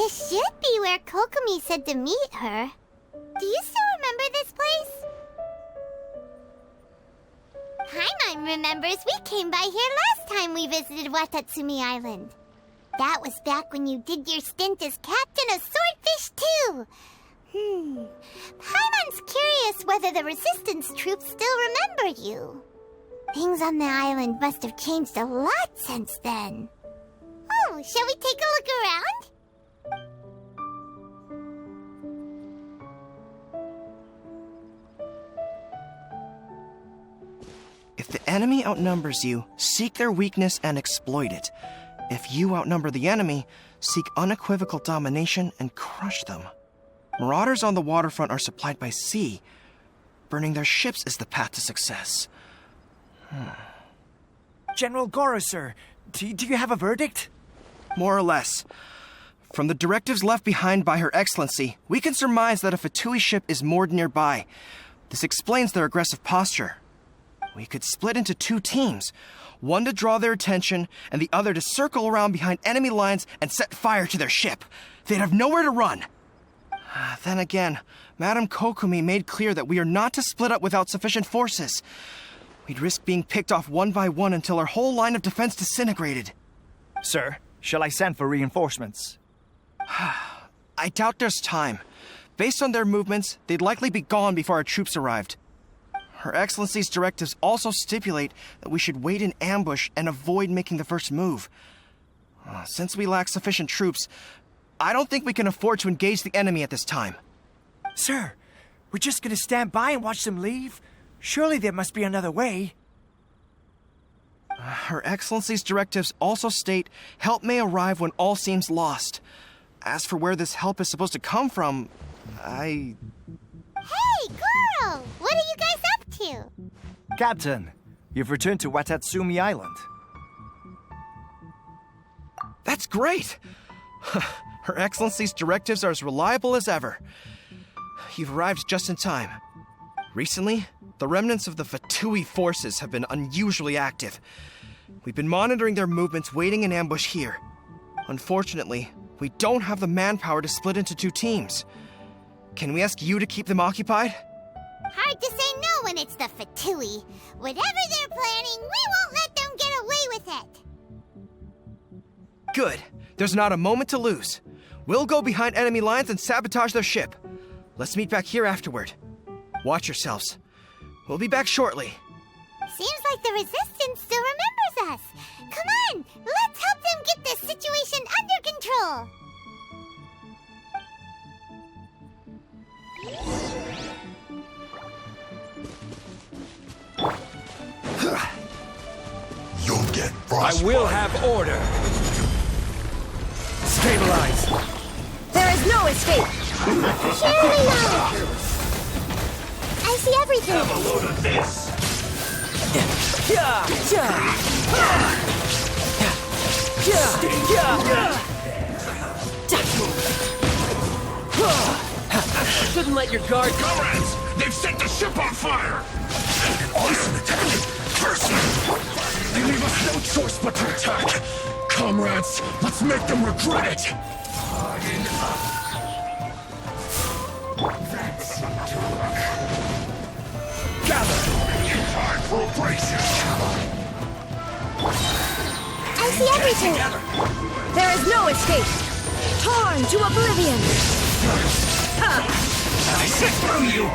This should be where Kokomi said to meet her. Do you still remember this place? Paimon remembers we came by here last time we visited Watatsumi Island. That was back when you did your stint as captain of Swordfish too. Paimon's curious whether the Resistance troops still remember you. Things on the island must have changed a lot since then. Oh, shall we take a look around? If the enemy outnumbers you, seek their weakness and exploit it. If you outnumber the enemy, seek unequivocal domination and crush them. Marauders on the waterfront are supplied by sea. Burning their ships is the path to success. General Goro, sir, do you have a verdict? More or less. From the directives left behind by Her Excellency, we can surmise that a Fatui ship is moored nearby. This explains their aggressive posture. We could split into 2 teams, one to draw their attention and the other to circle around behind enemy lines and set fire to their ship. They'd have nowhere to run. Then again, Madame Kokomi made clear that we are not to split up without sufficient forces. We'd risk being picked off one by one until our whole line of defense disintegrated. Sir, shall I send for reinforcements? I doubt there's time. Based on their movements, they'd likely be gone before our troops arrived. Her Excellency's directives also stipulate that we should wait in ambush and avoid making the first move. Since we lack sufficient troops, I don't think we can afford to engage the enemy at this time. Sir, we're just gonna stand by and watch them leave? Surely there must be another way. Her Excellency's directives also state help may arrive when all seems lost. As for where this help is supposed to come from, Hey, Goro! What are you guys up to? Captain, you've returned to Watatsumi Island. That's great! Her Excellency's directives are as reliable as ever. You've arrived just in time. Recently, the remnants of the Fatui forces have been unusually active. We've been monitoring their movements, waiting in ambush here. Unfortunately, we don't have the manpower to split into 2 teams. Can we ask you to keep them occupied? Hard to say no when it's the Fatui. Whatever they're planning, we won't let them get away with it. Good. There's not a moment to lose. We'll go behind enemy lines and sabotage their ship. Let's meet back here afterward. Watch yourselves. We'll be back shortly. Seems like the Resistance still remembers us. Come on, let's help them get this situation under control. You'll get frostbite. I will have order. Stabilize. There is no escape. Cheerio! I see everything. Have a load of this. Shouldn't let your guard go. Comrades, they've set the ship on fire. An awesome attack. First, they leave us no choice but to attack. Comrades, let's make them regret it. Harden up. That seemed to work. Gather. Time for abrasion. I see everything. There is no escape. Torn to oblivion. I sit through you.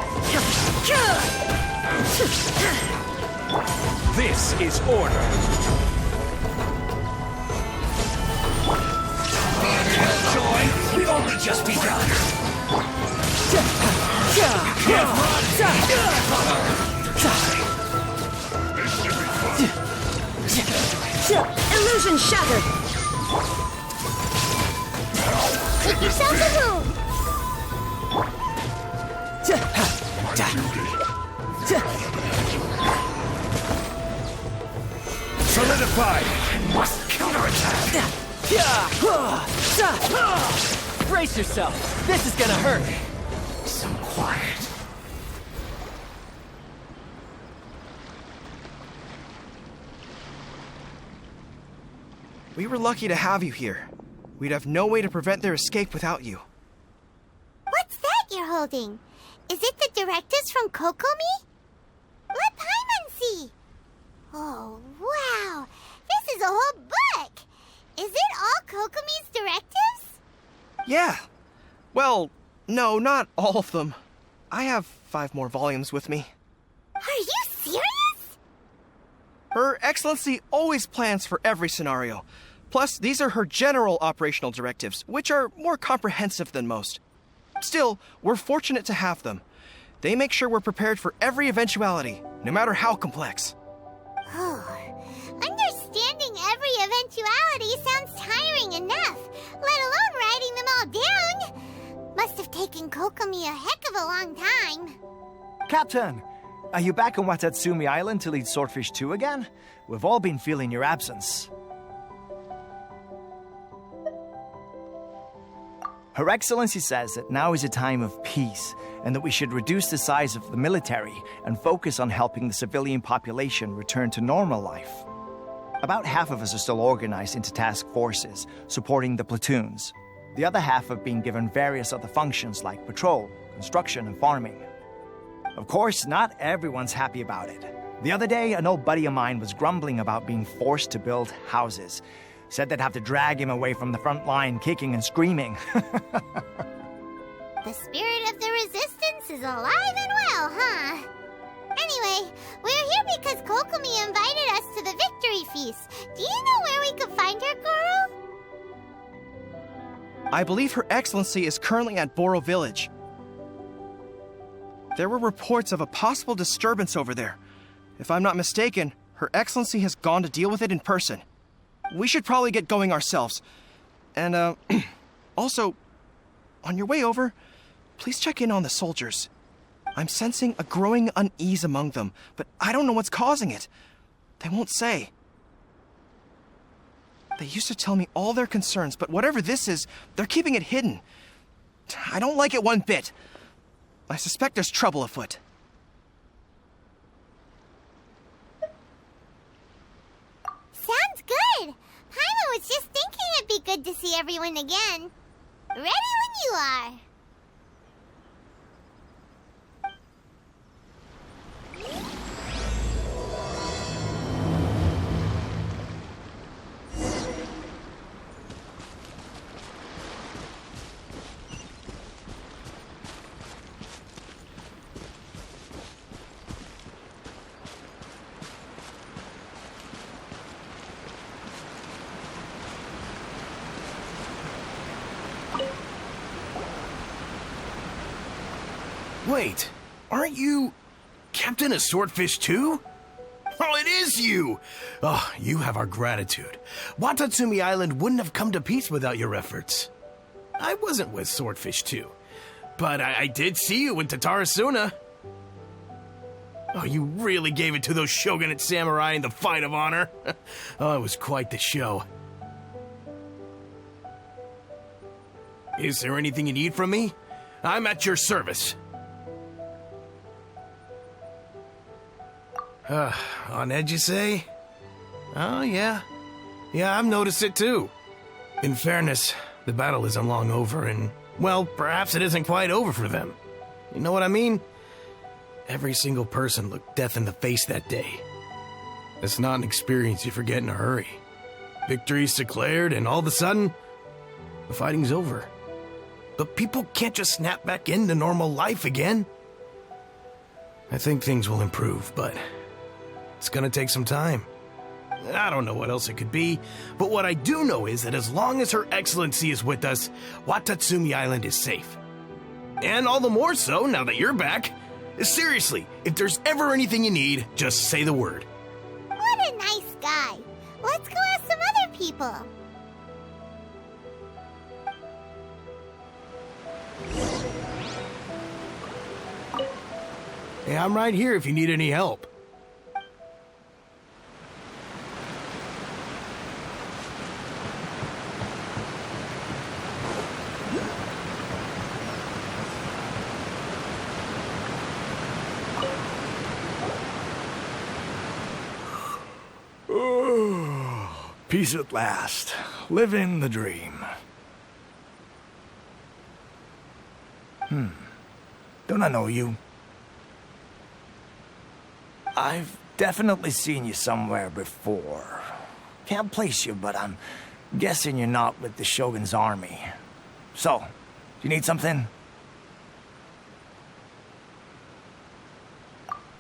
This is order. Joy, we've only just begun. Illusion shattered. Take yourselves a room. Solidified. Must counterattack. Brace yourself. This is gonna hurt. Some quiet. We were lucky to have you here. We'd have no way to prevent their escape without you. What's that you're holding? Is it the directives from Kokomi? Let Paimon see. Oh, wow. This is a whole book. Is it all Kokomi's directives? Yeah. Well, no, not all of them. I have 5 more volumes with me. Are you serious? Her Excellency always plans for every scenario. Plus, these are her general operational directives, which are more comprehensive than most. Still, we're fortunate to have them. They make sure we're prepared for every eventuality, no matter how complex. Understanding every eventuality sounds tiring enough, let alone writing them all down. Must have taken Kokomi a heck of a long time. Captain, are you back on Watatsumi Island to lead Swordfish 2 again? We've all been feeling your absence. Her Excellency says that now is a time of peace, and that we should reduce the size of the military and focus on helping the civilian population return to normal life. About half of us are still organized into task forces, supporting the platoons. The other half have been given various other functions like patrol, construction, and farming. Of course, not everyone's happy about it. The other day, an old buddy of mine was grumbling about being forced to build houses. Said they'd have to drag him away from the front line, kicking and screaming. The spirit of the resistance is alive and well, huh? Anyway, we're here because Kokomi invited us to the victory feast. Do you know where we could find her, Goro? I believe Her Excellency is currently at Boro Village. There were reports of a possible disturbance over there. If I'm not mistaken, Her Excellency has gone to deal with it in person. We should probably get going ourselves. And, also, on your way over, please check in on the soldiers. I'm sensing a growing unease among them, but I don't know what's causing it. They won't say. They used to tell me all their concerns, but whatever this is, they're keeping it hidden. I don't like it one bit. I suspect there's trouble afoot. Sounds good. Paimon was just thinking it'd be good to see everyone again. Ready when you are. Wait, aren't you Captain of Swordfish 2? Oh, it is you! Oh, you have our gratitude. Watatsumi Island wouldn't have come to peace without your efforts. I wasn't with Swordfish 2, but I did see you in Tatarasuna. Oh, you really gave it to those shogunate samurai in the fight of honor. Oh, it was quite the show. Is there anything you need from me? I'm at your service. On edge, you say? Oh, yeah. Yeah, I've noticed it too. In fairness, the battle isn't long over, and, well, perhaps it isn't quite over for them. You know what I mean? Every single person looked death in the face that day. It's not an experience you forget in a hurry. Victory's declared, and all of a sudden, the fighting's over. But people can't just snap back into normal life again. I think things will improve, but it's gonna take some time. I don't know what else it could be, but what I do know is that as long as Her Excellency is with us, Watatsumi Island is safe. And all the more so now that you're back. Seriously, if there's ever anything you need, just say the word. What a nice guy. Let's go ask some other people. Hey, I'm right here if you need any help. Peace at last. Living the dream. Don't I know you? I've definitely seen you somewhere before. Can't place you, but I'm guessing you're not with the Shogun's army. So, do you need something?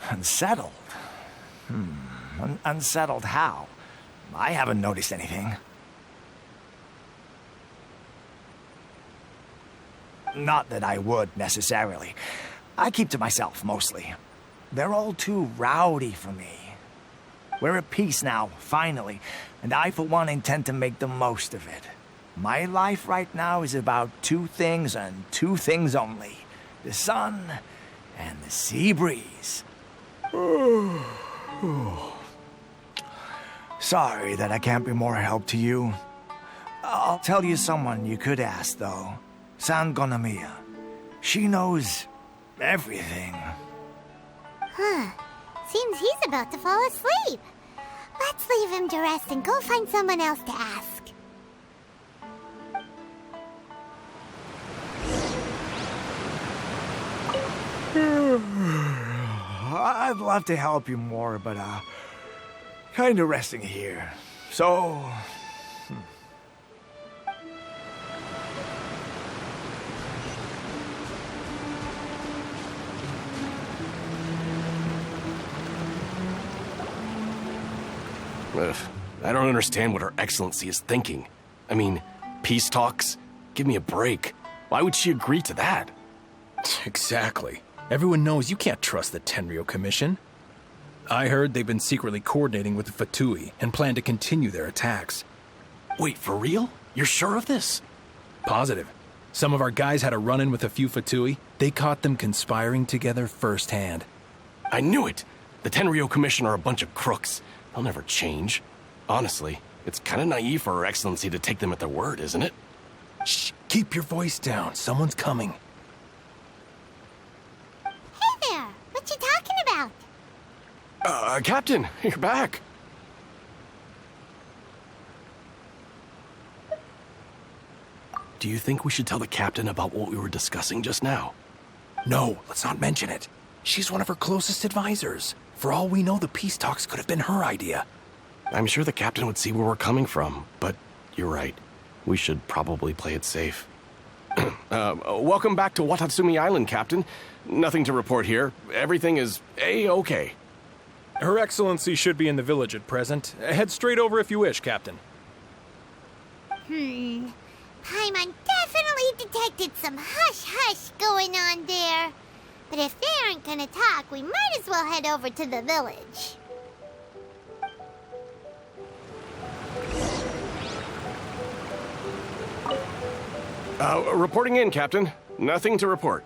Unsettled? Unsettled how? I haven't noticed anything. Not that I would, necessarily. I keep to myself, mostly. They're all too rowdy for me. We're at peace now, finally, and I, for one, intend to make the most of it. My life right now is about two things and two things only. The sun and the sea breeze. Sorry that I can't be more help to you. I'll tell you someone you could ask, though. San Gonamiya. She knows everything. Seems he's about to fall asleep. Let's leave him to rest and go find someone else to ask. I'd love to help you more, but, kinda resting here. So... Ugh, I don't understand what Her Excellency is thinking. I mean, peace talks? Give me a break. Why would she agree to that? Exactly. Everyone knows you can't trust the Tenryou Commission. I heard they've been secretly coordinating with the Fatui and plan to continue their attacks. Wait, for real? You're sure of this? Positive. Some of our guys had a run-in with a few Fatui. They caught them conspiring together firsthand. I knew it! The Tenryou Commission are a bunch of crooks. They'll never change. Honestly, it's kind of naive for Her Excellency to take them at their word, isn't it? Shh, keep your voice down. Someone's coming. Hey there! What you talking about? Captain, you're back. Do you think we should tell the captain about what we were discussing just now? No, let's not mention it. She's one of her closest advisors. For all we know, the peace talks could have been her idea. I'm sure the captain would see where we're coming from, but you're right. We should probably play it safe. Welcome back to Watatsumi Island, Captain. Nothing to report here. Everything is A-okay. Her Excellency should be in the village at present. Head straight over if you wish, Captain. Paimon definitely detected some hush-hush going on there. But if they aren't gonna talk, we might as well head over to the village. Reporting in, Captain. Nothing to report.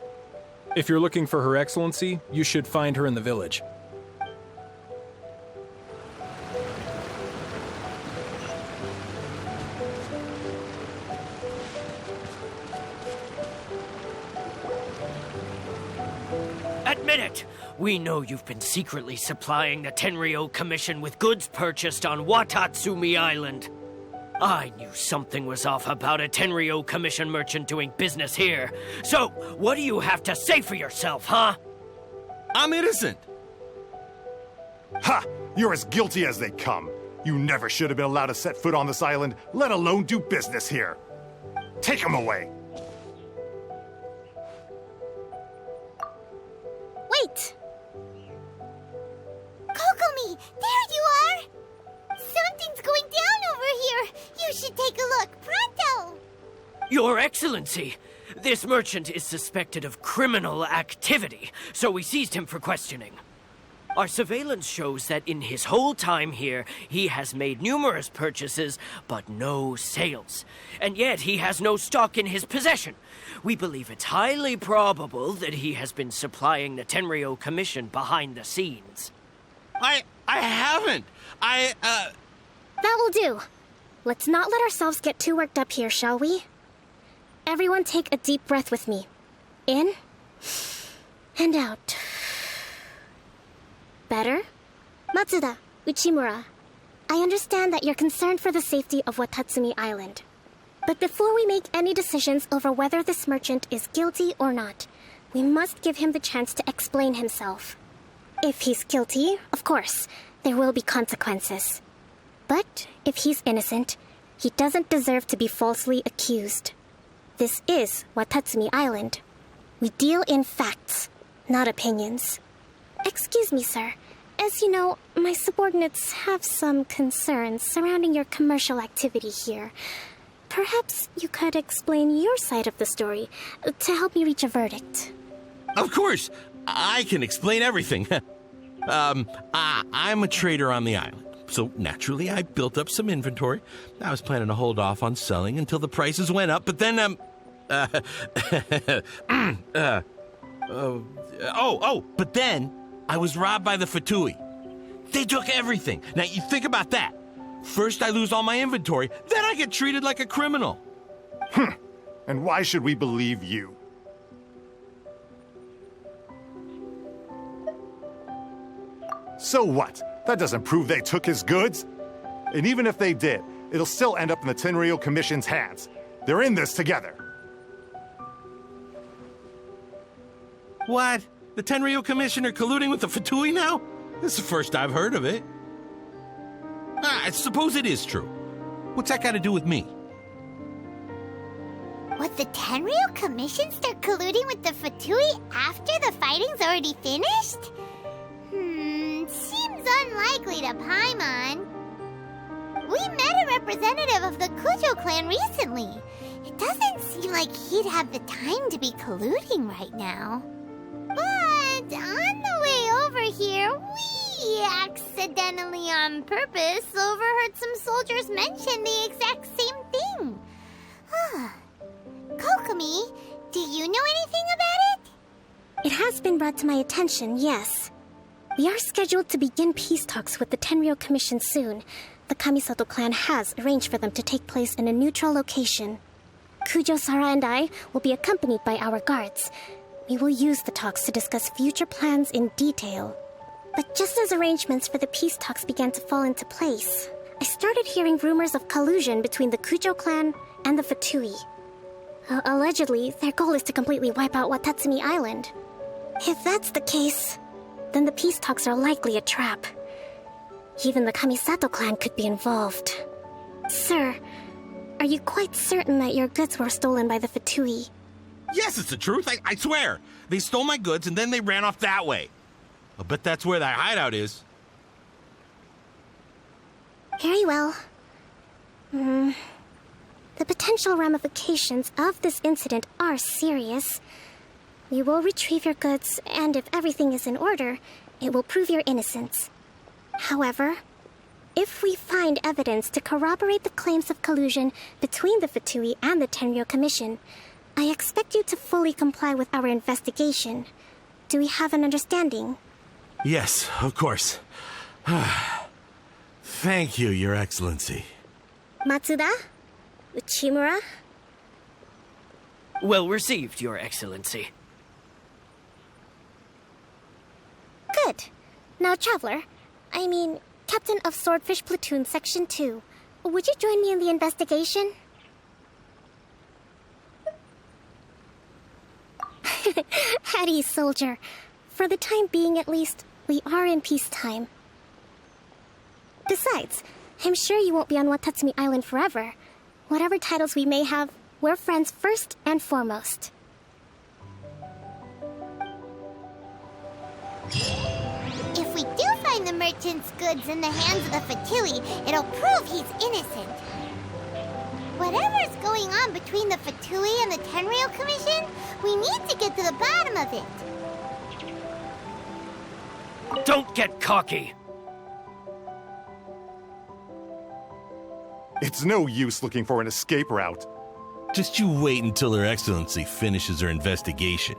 If you're looking for Her Excellency, you should find her in the village. Admit it! We know you've been secretly supplying the Tenryou Commission with goods purchased on Watatsumi Island. I knew something was off about a Tenryou Commission merchant doing business here. So, what do you have to say for yourself, huh? I'm innocent! Ha! You're as guilty as they come. You never should have been allowed to set foot on this island, let alone do business here. Take him away! Wait! Kokomi, there you are! Something's going down over here. You should take a look, pronto! Your Excellency, this merchant is suspected of criminal activity, so we seized him for questioning. Our surveillance shows that in his whole time here, he has made numerous purchases, but no sales. And yet he has no stock in his possession. We believe it's highly probable that he has been supplying the Tenryou Commission behind the scenes. I haven't! That will do. Let's not let ourselves get too worked up here, shall we? Everyone take a deep breath with me. In and out. Better? Matsuda, Uchimura, I understand that you're concerned for the safety of Watatsumi Island. But before we make any decisions over whether this merchant is guilty or not, We must give him the chance to explain himself. If he's guilty, of course, there will be consequences. But if he's innocent, he doesn't deserve to be falsely accused. This is Watatsumi Island. We deal in facts, not opinions. Excuse me, sir. As you know, my subordinates have some concerns surrounding your commercial activity here. Perhaps you could explain your side of the story to help me reach a verdict. Of course, I can explain everything. I'm a trader on the island, so naturally I built up some inventory. I was planning to hold off on selling until the prices went up, but then, but then I was robbed by the Fatui. They took everything. Now, you think about that. First I lose all my inventory, then I get treated like a criminal. And why should we believe you? So what? That doesn't prove they took his goods. And even if they did, it'll still end up in the Tenryou Commission's hands. They're in this together. What? The Tenryou Commission are colluding with the Fatui now? This is the first I've heard of it. I suppose it is true. What's that got to do with me? Would the Tenryou Commission start colluding with the Fatui after the fighting's already finished? Seems unlikely to Paimon. We met a representative of the Kujo clan recently. It doesn't seem like he'd have the time to be colluding right now. But on the way over here, we accidentally on purpose overheard some soldiers mention the exact same thing. Kokomi, do you know anything about it? It has been brought to my attention, yes. We are scheduled to begin peace talks with the Tenryou Commission soon. The Kamisato clan has arranged for them to take place in a neutral location. Kujo-Sara and I will be accompanied by our guards. We will use the talks to discuss future plans in detail. But just as arrangements for the peace talks began to fall into place, I started hearing rumors of collusion between the Kujo clan and the Fatui. Allegedly, their goal is to completely wipe out Watatsumi Island. If that's the case, then the peace talks are likely a trap. Even the Kamisato clan could be involved. Sir, are you quite certain that your goods were stolen by the Fatui? Yes, it's the truth. I swear. They stole my goods and then they ran off that way. I'll bet that's where that hideout is. Very well. The potential ramifications of this incident are serious. We will retrieve your goods, and if everything is in order, it will prove your innocence. However, if we find evidence to corroborate the claims of collusion between the Fatui and the Tenryou Commission, I expect you to fully comply with our investigation. Do we have an understanding? Yes, of course. Thank you, Your Excellency. Matsuda? Uchimura? Well received, Your Excellency. Good. Now, Traveler, Captain of Swordfish Platoon Section 2, would you join me in the investigation? At ease, soldier. For the time being, at least, we are in peacetime. Besides, I'm sure you won't be on Watatsumi Island forever. Whatever titles we may have, we're friends first and foremost. If we do find the merchant's goods in the hands of the Fatui, it'll prove he's innocent. Whatever's going on between the Fatui and the Tenryou Commission, we need to get to the bottom of it. Don't get cocky. It's no use looking for an escape route. Just you wait until Her Excellency finishes her investigation.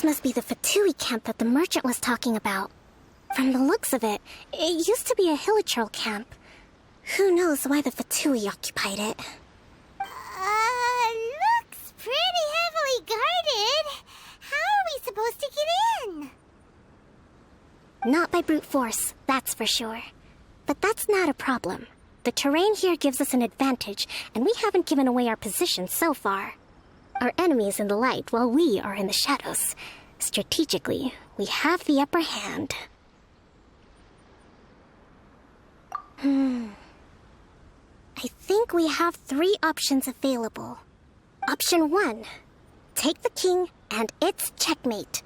This must be the Fatui camp that the merchant was talking about. From the looks of it, it used to be a hilichurl camp. Who knows why the Fatui occupied it? Looks pretty heavily guarded. How are we supposed to get in? Not by brute force, that's for sure. But that's not a problem. The terrain here gives us an advantage, and we haven't given away our position so far. Our enemy is in the light, while we are in the shadows. Strategically, we have the upper hand. I think we have 3 options available. Option 1. Take the king, and it's checkmate.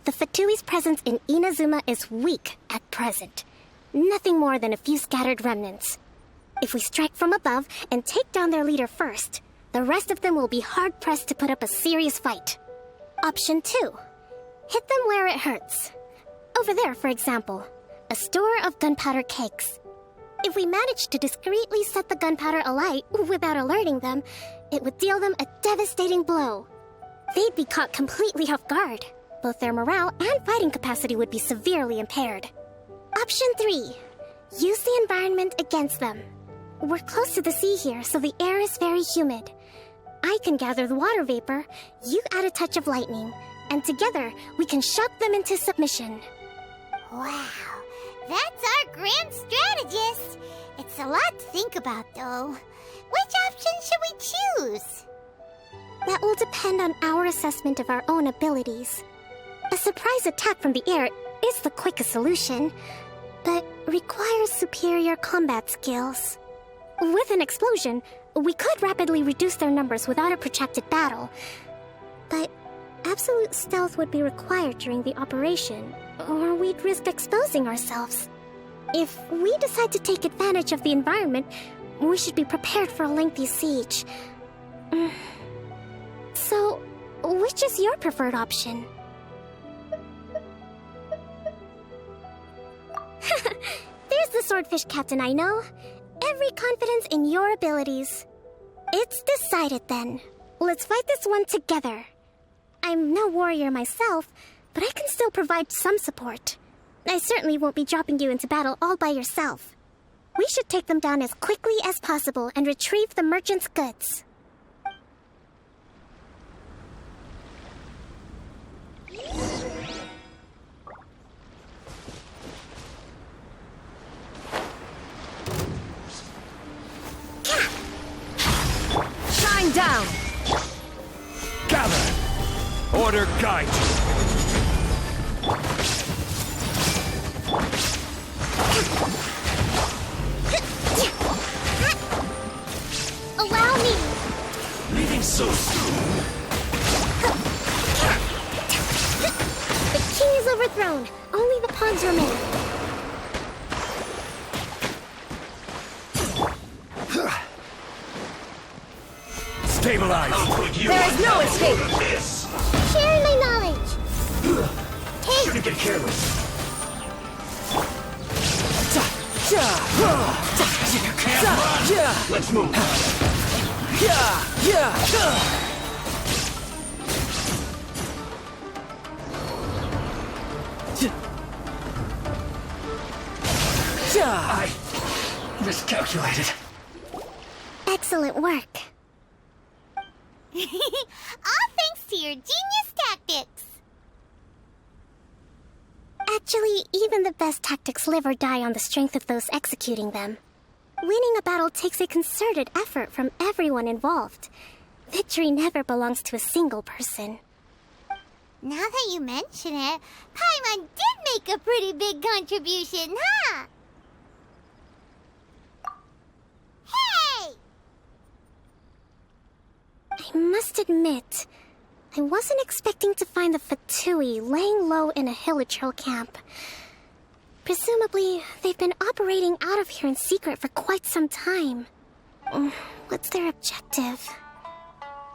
The Fatui's presence in Inazuma is weak at present. Nothing more than a few scattered remnants. If we strike from above and take down their leader first, the rest of them will be hard-pressed to put up a serious fight. Option 2. Hit them where it hurts. Over there, for example, a store of gunpowder cakes. If we manage to discreetly set the gunpowder alight without alerting them, it would deal them a devastating blow. They'd be caught completely off guard. Both their morale and fighting capacity would be severely impaired. Option 3. Use the environment against them. We're close to the sea here, so the air is very humid. I can gather the water vapor, you add a touch of lightning, and together we can shock them into submission. Wow, that's our grand strategist. It's a lot to think about, though. Which option should we choose? That will depend on our assessment of our own abilities. A surprise attack from the air is the quickest solution, but requires superior combat skills. With an explosion, we could rapidly reduce their numbers without a protracted battle, but absolute stealth would be required during the operation, or we'd risk exposing ourselves. If we decide to take advantage of the environment, we should be prepared for a lengthy siege. So, which is your preferred option? There's the swordfish captain I know. Every confidence in your abilities. It's decided then. Let's fight this one together. I'm no warrior myself, but I can still provide some support. I certainly won't be dropping you into battle all by yourself. We should take them down as quickly as possible and retrieve the merchant's goods. Shine down! Gather! Order guide you! Allow me! Leaving so soon! The king is overthrown. Only the pawns remain. Stabilize! There is no escape! Share my knowledge. Shouldn't get careless! Let's move! I miscalculated. Excellent work. All thanks to your genius tactics. Actually, even the best tactics live or die on the strength of those executing them. Winning a battle takes a concerted effort from everyone involved. Victory never belongs to a single person. Now that you mention it, Paimon did make a pretty big contribution, huh? Hey! I must admit, I wasn't expecting to find the Fatui laying low in a hilichurl camp. Presumably, they've been operating out of here in secret for quite some time. What's their objective?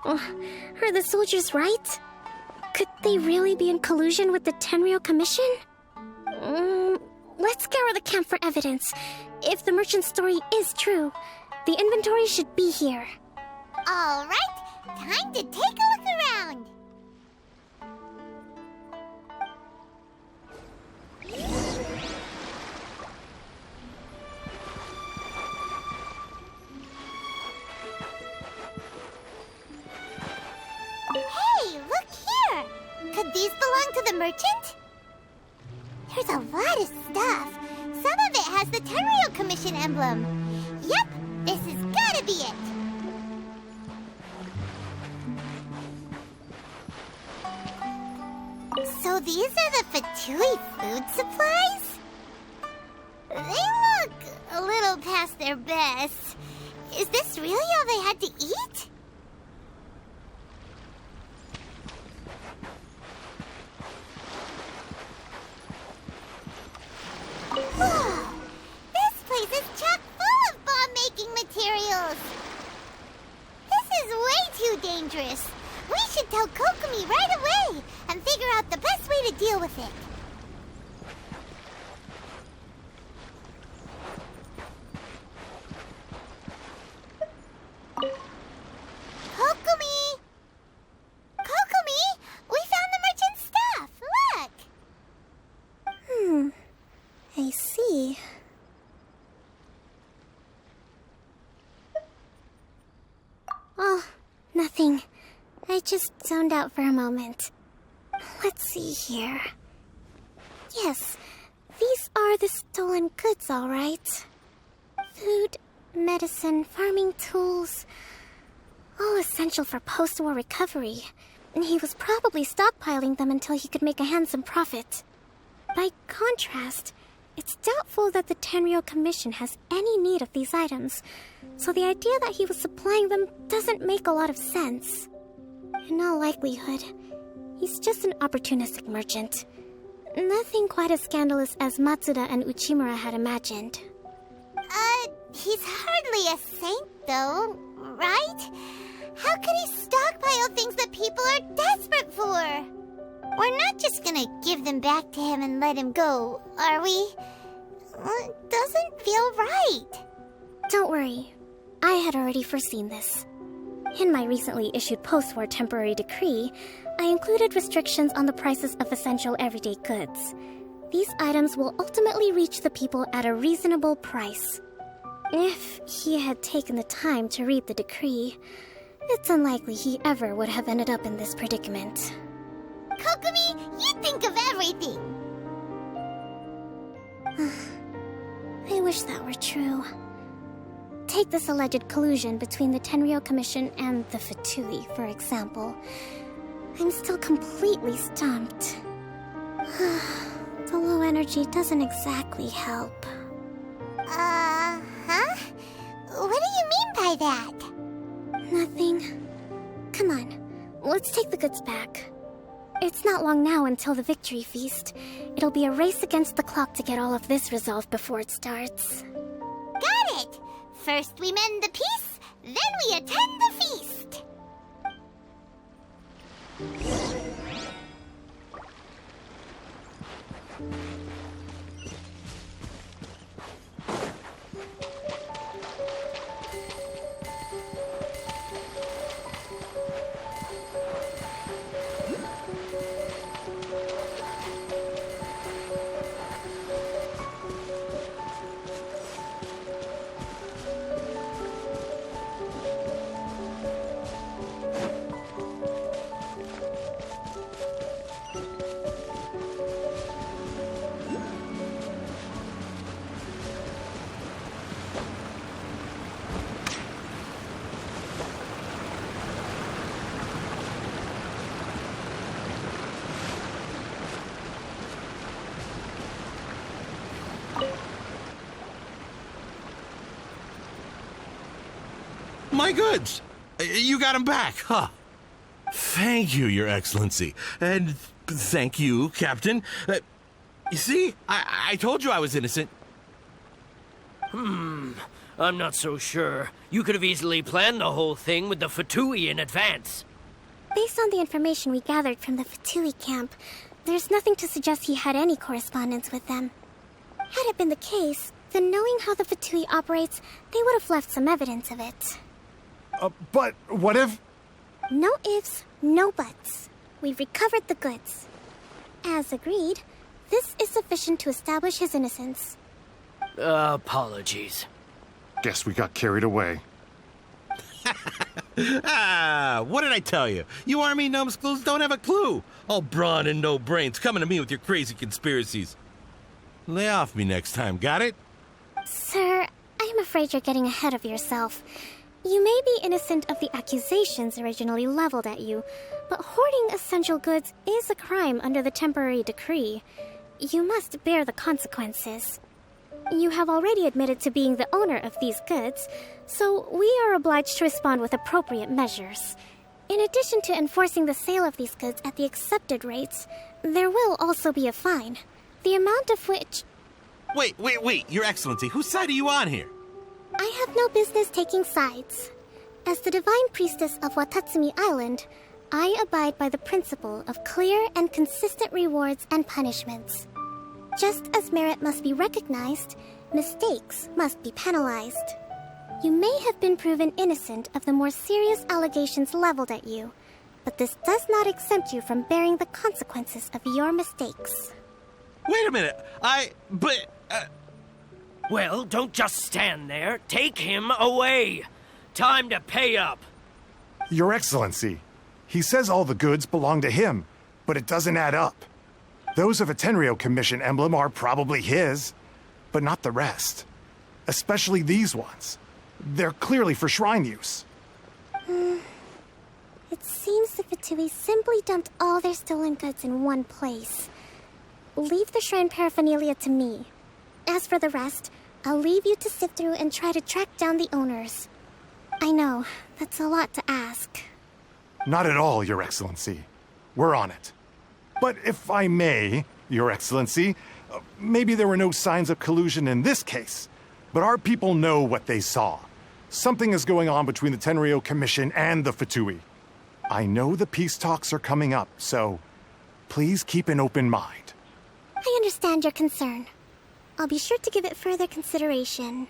Are the soldiers right? Could they really be in collusion with the Tenryou Commission? Let's scour the camp for evidence. If the merchant's story is true, the inventory should be here. All right, time to take a look around. merchant? There's a lot of stuff. Some of it has the Tenryou Commission emblem. Yep, this has gotta be it. So these are the Fatui food supplies? They look a little past their best. Is this really all they had to eat? This place is chock full of bomb-making materials. This is way too dangerous. We should tell Kokomi right away and figure out the best way to deal with it. Kokomi! Kokomi! We found the merchant's stuff! Look! I see. Oh, nothing. I just zoned out for a moment. Let's see here. Yes, these are the stolen goods, all right. Food, medicine, farming tools. All essential for post-war recovery. And he was probably stockpiling them until he could make a handsome profit. By contrast, it's doubtful that the Tenryou Commission has any need of these items, so the idea that he was supplying them doesn't make a lot of sense. In all likelihood, he's just an opportunistic merchant. Nothing quite as scandalous as Matsuda and Uchimura had imagined. He's hardly a saint, though, right? How could he stockpile things that people are desperate for? We're not just gonna give them back to him and let him go, are we? It doesn't feel right. Don't worry. I had already foreseen this. In my recently issued post-war temporary decree, I included restrictions on the prices of essential everyday goods. These items will ultimately reach the people at a reasonable price. If he had taken the time to read the decree, it's unlikely he ever would have ended up in this predicament. Kokomi, you think of everything! I wish that were true. Take this alleged collusion between the Tenryou Commission and the Fatui, for example. I'm still completely stumped. The low energy doesn't exactly help. Huh? What do you mean by that? Nothing. Come on, let's take the goods back. It's not long now until the victory feast. It'll be a race against the clock to get all of this resolved before it starts. Got it! First we mend the peace, then we attend the feast! My goods! You got them back, huh? Thank you, Your Excellency. And thank you, Captain. You see, I told you I was innocent. I'm not so sure. You could have easily planned the whole thing with the Fatui in advance. Based on the information we gathered from the Fatui camp, there's nothing to suggest he had any correspondence with them. Had it been the case, then knowing how the Fatui operates, they would have left some evidence of it. But what if... No ifs, no buts. We've recovered the goods. As agreed, this is sufficient to establish his innocence. Apologies. Guess we got carried away. What did I tell you? You army numbskulls don't have a clue. All brawn and no brains, coming to me with your crazy conspiracies. Lay off me next time, got it? Sir, I'm afraid you're getting ahead of yourself. You may be innocent of the accusations originally leveled at you, but hoarding essential goods is a crime under the temporary decree. You must bear the consequences. You have already admitted to being the owner of these goods, so we are obliged to respond with appropriate measures. In addition to enforcing the sale of these goods at the accepted rates, there will also be a fine, the amount of which... Wait, Your Excellency, whose side are you on here? I have no business taking sides. As the Divine Priestess of Watatsumi Island, I abide by the principle of clear and consistent rewards and punishments. Just as merit must be recognized, mistakes must be penalized. You may have been proven innocent of the more serious allegations leveled at you, but this does not exempt you from bearing the consequences of your mistakes. Wait a minute, Well, don't just stand there. Take him away. Time to pay up. Your Excellency, he says all the goods belong to him, but it doesn't add up. Those of a Tenryou Commission emblem are probably his, but not the rest. Especially these ones. They're clearly for shrine use. It seems the Fatui simply dumped all their stolen goods in one place. Leave the shrine paraphernalia to me. As for the rest, I'll leave you to sift through and try to track down the owners. I know, that's a lot to ask. Not at all, Your Excellency. We're on it. But if I may, Your Excellency, maybe there were no signs of collusion in this case, but our people know what they saw. Something is going on between the Tenryou Commission and the Fatui. I know the peace talks are coming up, so please keep an open mind. I understand your concern. I'll be sure to give it further consideration.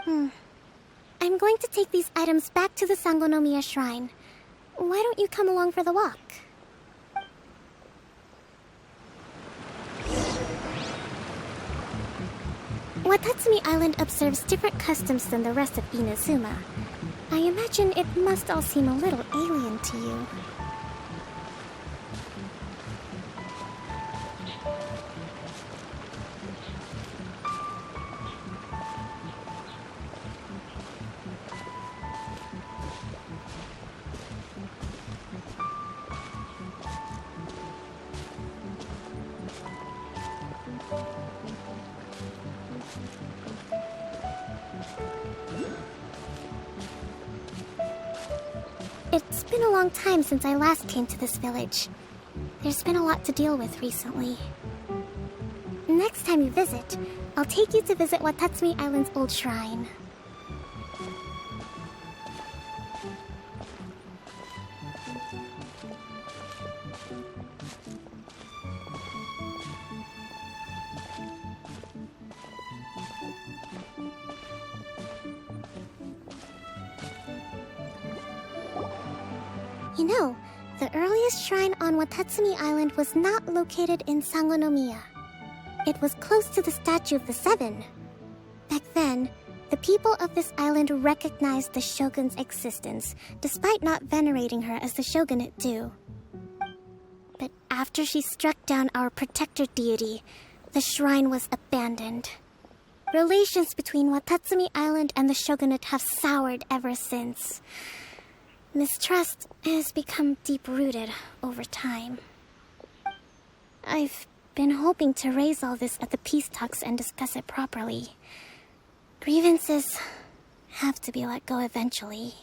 I'm going to take these items back to the Sangonomiya Shrine. Why don't you come along for the walk? Watatsumi Island observes different customs than the rest of Inazuma. I imagine it must all seem a little alien to you. It's been a long time since I last came to this village. There's been a lot to deal with recently. Next time you visit, I'll take you to visit Watatsumi Island's old shrine. You know, the earliest shrine on Watatsumi Island was not located in Sangonomiya. It was close to the Statue of the Seven. Back then, the people of this island recognized the shogun's existence, despite not venerating her as the shogunate do. But after she struck down our protector deity, the shrine was abandoned. Relations between Watatsumi Island and the shogunate have soured ever since. Mistrust has become deep-rooted over time. I've been hoping to raise all this at the peace talks and discuss it properly. Grievances have to be let go eventually.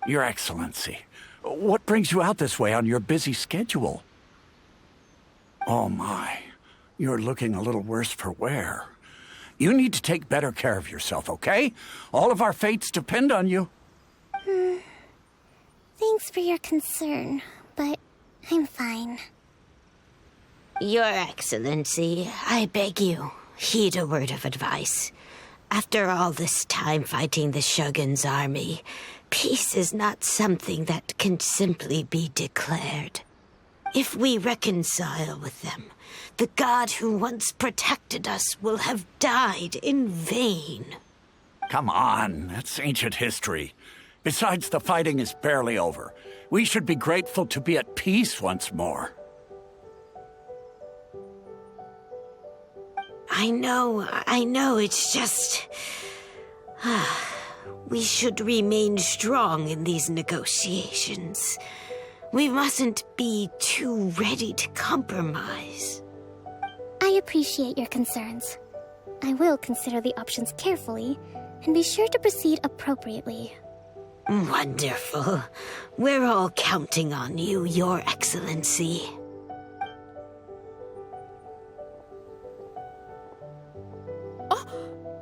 Your Excellency, what brings you out this way on your busy schedule? Oh my, you're looking a little worse for wear. You need to take better care of yourself, okay? All of our fates depend on you. Thanks for your concern, but I'm fine. Your Excellency, I beg you, heed a word of advice. After all this time fighting the Shogun's army, peace is not something that can simply be declared. If we reconcile with them, the god who once protected us will have died in vain. Come on, that's ancient history. Besides, the fighting is barely over. We should be grateful to be at peace once more. I know, it's just... we should remain strong in these negotiations. We mustn't be too ready to compromise. I appreciate your concerns. I will consider the options carefully, and be sure to proceed appropriately. Wonderful. We're all counting on you, Your Excellency.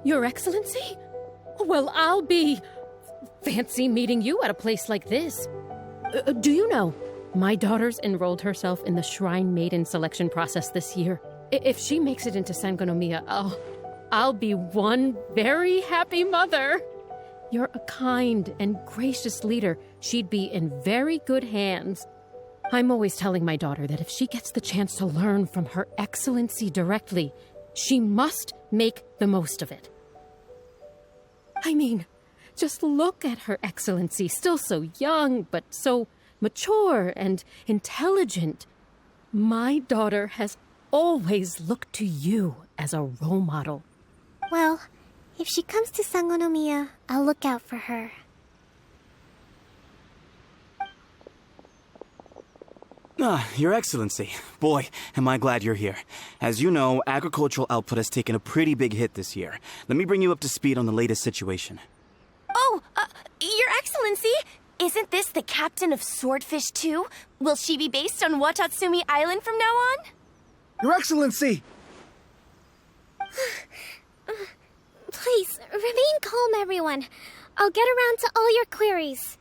Your Excellency? Well, I'll be... fancy meeting you at a place like this. Do you know, my daughter's enrolled herself in the Shrine Maiden selection process this year. If she makes it into Sangonomiya, I'll be one very happy mother. You're a kind and gracious leader. She'd be in very good hands. I'm always telling my daughter that if she gets the chance to learn from Her Excellency directly, she must make the most of it. I mean, just look at Her Excellency, still so young, but so mature and intelligent. My daughter has always looked to you as a role model. Well, if she comes to Sangonomiya, I'll look out for her. Your Excellency. Boy, am I glad you're here. As you know, agricultural output has taken a pretty big hit this year. Let me bring you up to speed on the latest situation. Oh, Your Excellency, isn't this the captain of Swordfish 2? Will she be based on Watatsumi Island from now on? Your Excellency! Please, remain calm, everyone. I'll get around to all your queries.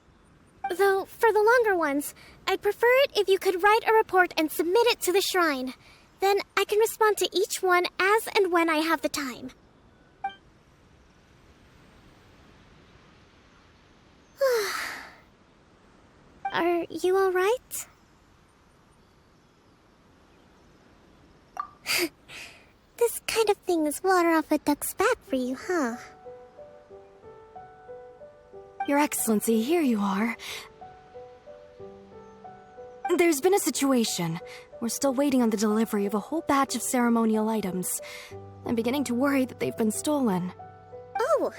Though, for the longer ones, I'd prefer it if you could write a report and submit it to the shrine. Then I can respond to each one as and when I have the time. Are you all right? This kind of thing is water off a duck's back for you, huh? Your Excellency, here you are. There's been a situation. We're still waiting on the delivery of a whole batch of ceremonial items. I'm beginning to worry that they've been stolen. Oh,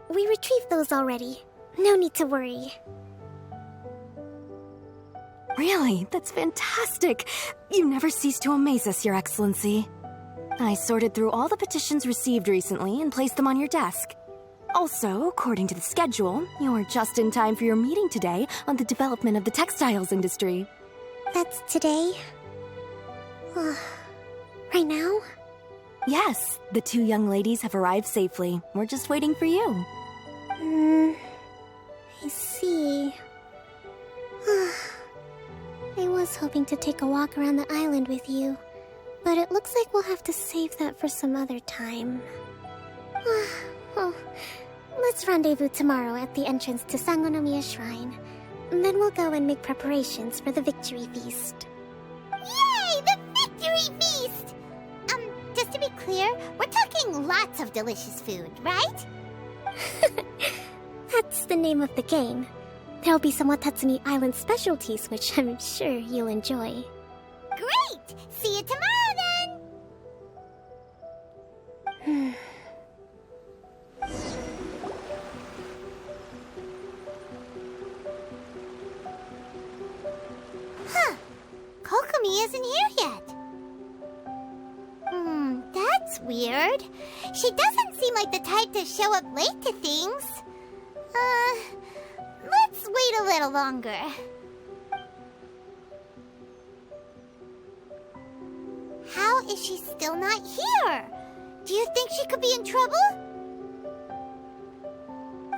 we retrieved those already. No need to worry. Really? That's fantastic. You never cease to amaze us, Your Excellency. I sorted through all the petitions received recently and placed them on your desk. Also, according to the schedule, you're just in time for your meeting today on the development of the textiles industry. That's today? Right now? Yes, the two young ladies have arrived safely. We're just waiting for you. I see. I was hoping to take a walk around the island with you, but it looks like we'll have to save that for some other time. Well, let's rendezvous tomorrow at the entrance to Sangonomiya Shrine. Then we'll go and make preparations for the victory feast. Yay! The victory feast! Just to be clear, we're talking lots of delicious food, right? That's the name of the game. There'll be some Watatsumi Island specialties, which I'm sure you'll enjoy. Great! See you tomorrow, then! Kokomi isn't here yet. That's weird. She doesn't seem like the type to show up late to things. Let's wait a little longer. How is she still not here? Do you think she could be in trouble?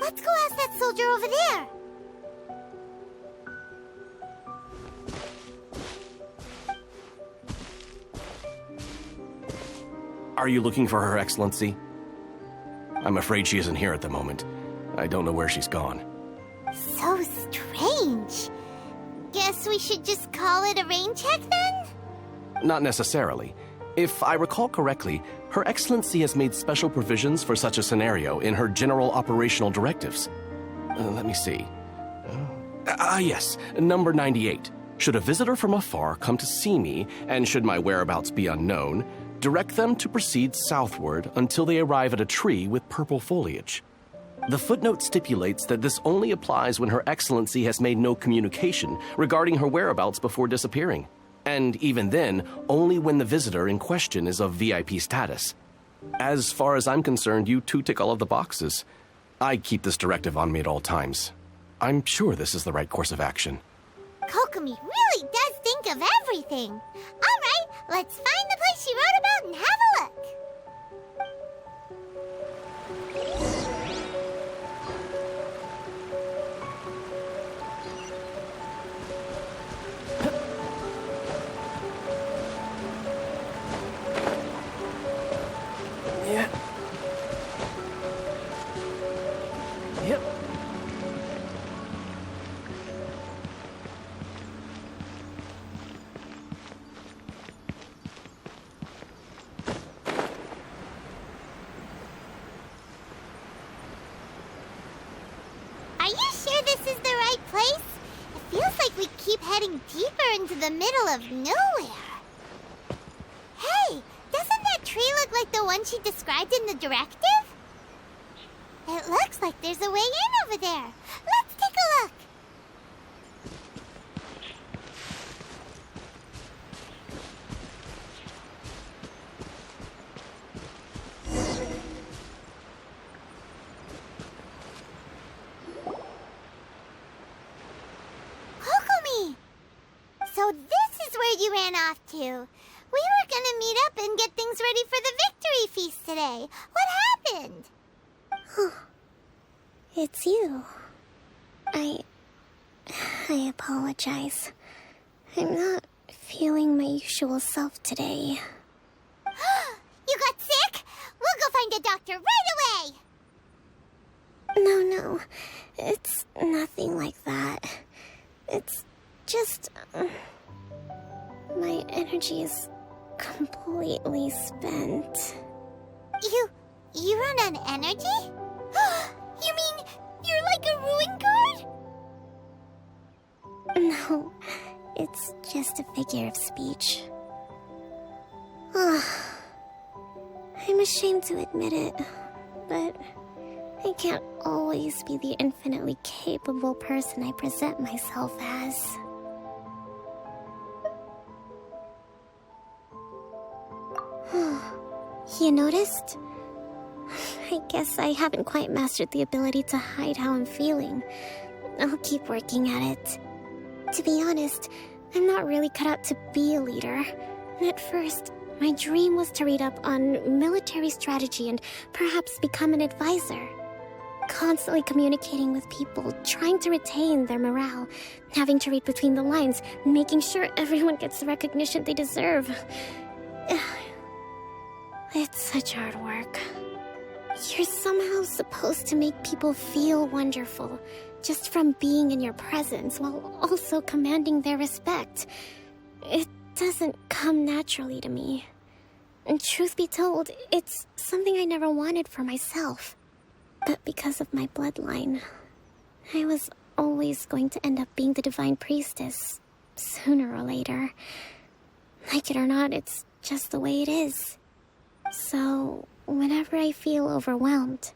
Let's go ask that soldier over there. Are you looking for Her Excellency? I'm afraid she isn't here at the moment. I don't know where she's gone. So strange. Guess we should just call it a rain check then? Not necessarily. If I recall correctly, Her Excellency has made special provisions for such a scenario in her general operational directives. Let me see. Yes, number 98. Should a visitor from afar come to see me, and should my whereabouts be unknown, direct them to proceed southward until they arrive at a tree with purple foliage. The footnote stipulates that this only applies when Her Excellency has made no communication regarding her whereabouts before disappearing, and even then, only when the visitor in question is of VIP status. As far as I'm concerned, you two tick all of the boxes. I keep this directive on me at all times. I'm sure this is the right course of action. Kokomi really does think of everything. All right, let's find the place she wrote about and have a look. Yeah. Yep. Are you sure this is the right place? It feels like we keep heading deeper into the middle of nowhere. Hey, doesn't that tree look like the one she described in the directive? It looks like there's a way in over there. Let's take a look. Kokomi! So this is where you ran off to. We were gonna meet up and get things ready for the victory feast today. What happened? It's you. I apologize. I'm not feeling my usual self today. You got sick? We'll go find a doctor right away! No. It's nothing like that. It's just... my energy is completely spent. You run on energy? You mean you're like a ruin guard? No, it's just a figure of speech. I'm ashamed to admit it, but I can't always be the infinitely capable person I present myself as. You noticed? I guess I haven't quite mastered the ability to hide how I'm feeling. I'll keep working at it. To be honest, I'm not really cut out to be a leader. At first, my dream was to read up on military strategy and perhaps become an advisor. Constantly communicating with people, trying to retain their morale, having to read between the lines, making sure everyone gets the recognition they deserve. It's such hard work. You're somehow supposed to make people feel wonderful, just from being in your presence, while also commanding their respect. It doesn't come naturally to me. And truth be told, it's something I never wanted for myself. But because of my bloodline, I was always going to end up being the Divine Priestess, sooner or later. Like it or not, it's just the way it is. So, whenever I feel overwhelmed,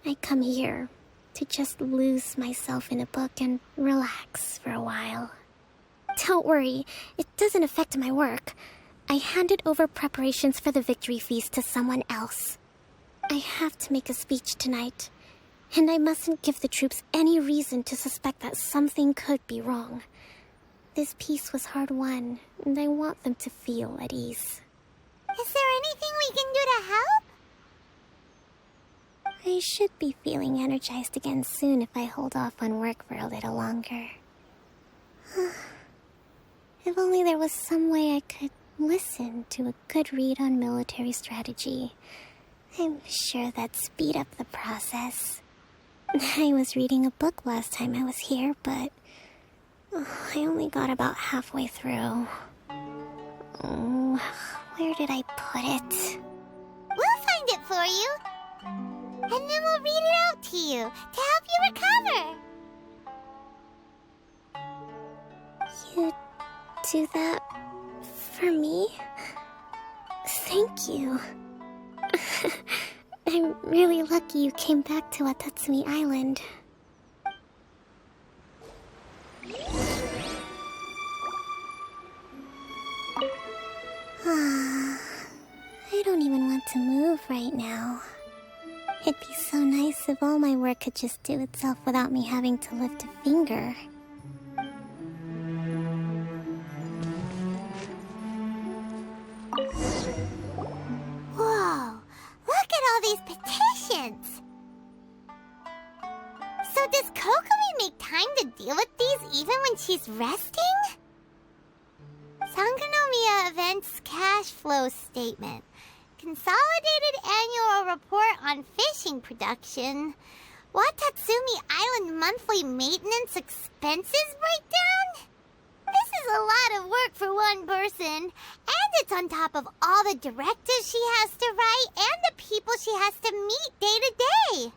I come here to just lose myself in a book and relax for a while. Don't worry, it doesn't affect my work. I handed over preparations for the victory feast to someone else. I have to make a speech tonight, and I mustn't give the troops any reason to suspect that something could be wrong. This peace was hard-won, and I want them to feel at ease. Is there anything we can do to help? I should be feeling energized again soon if I hold off on work for a little longer. If only there was some way I could listen to a good read on military strategy. I'm sure that'd speed up the process. I was reading a book last time I was here, but I only got about halfway through. Oh, where did I put it? We'll find it for you. And then we'll read it out to you to help you recover. do that for me? Thank you. I'm really lucky you came back to Watatsumi Island. I don't even want to move right now. It'd be so nice if all my work could just do itself without me having to lift a finger. Whoa! Look at all these petitions! So does Kokomi make time to deal with these even when she's resting? Sangonomiya Events Cash Flow Statement. Consolidated Annual Report on Fishing Production. Watatsumi Island Monthly Maintenance Expenses Breakdown? This is a lot of work for one person, and it's on top of all the directives she has to write and the people she has to meet day to day.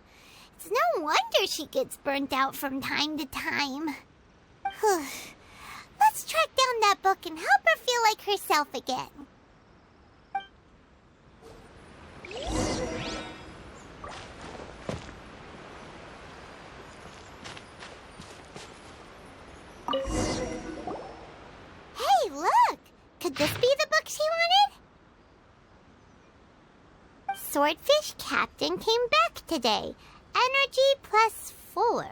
It's no wonder she gets burnt out from time to time. Let's track down that book and help her feel like herself again. Hey, look! Could this be the book she wanted? Swordfish Captain came back today. Energy +4.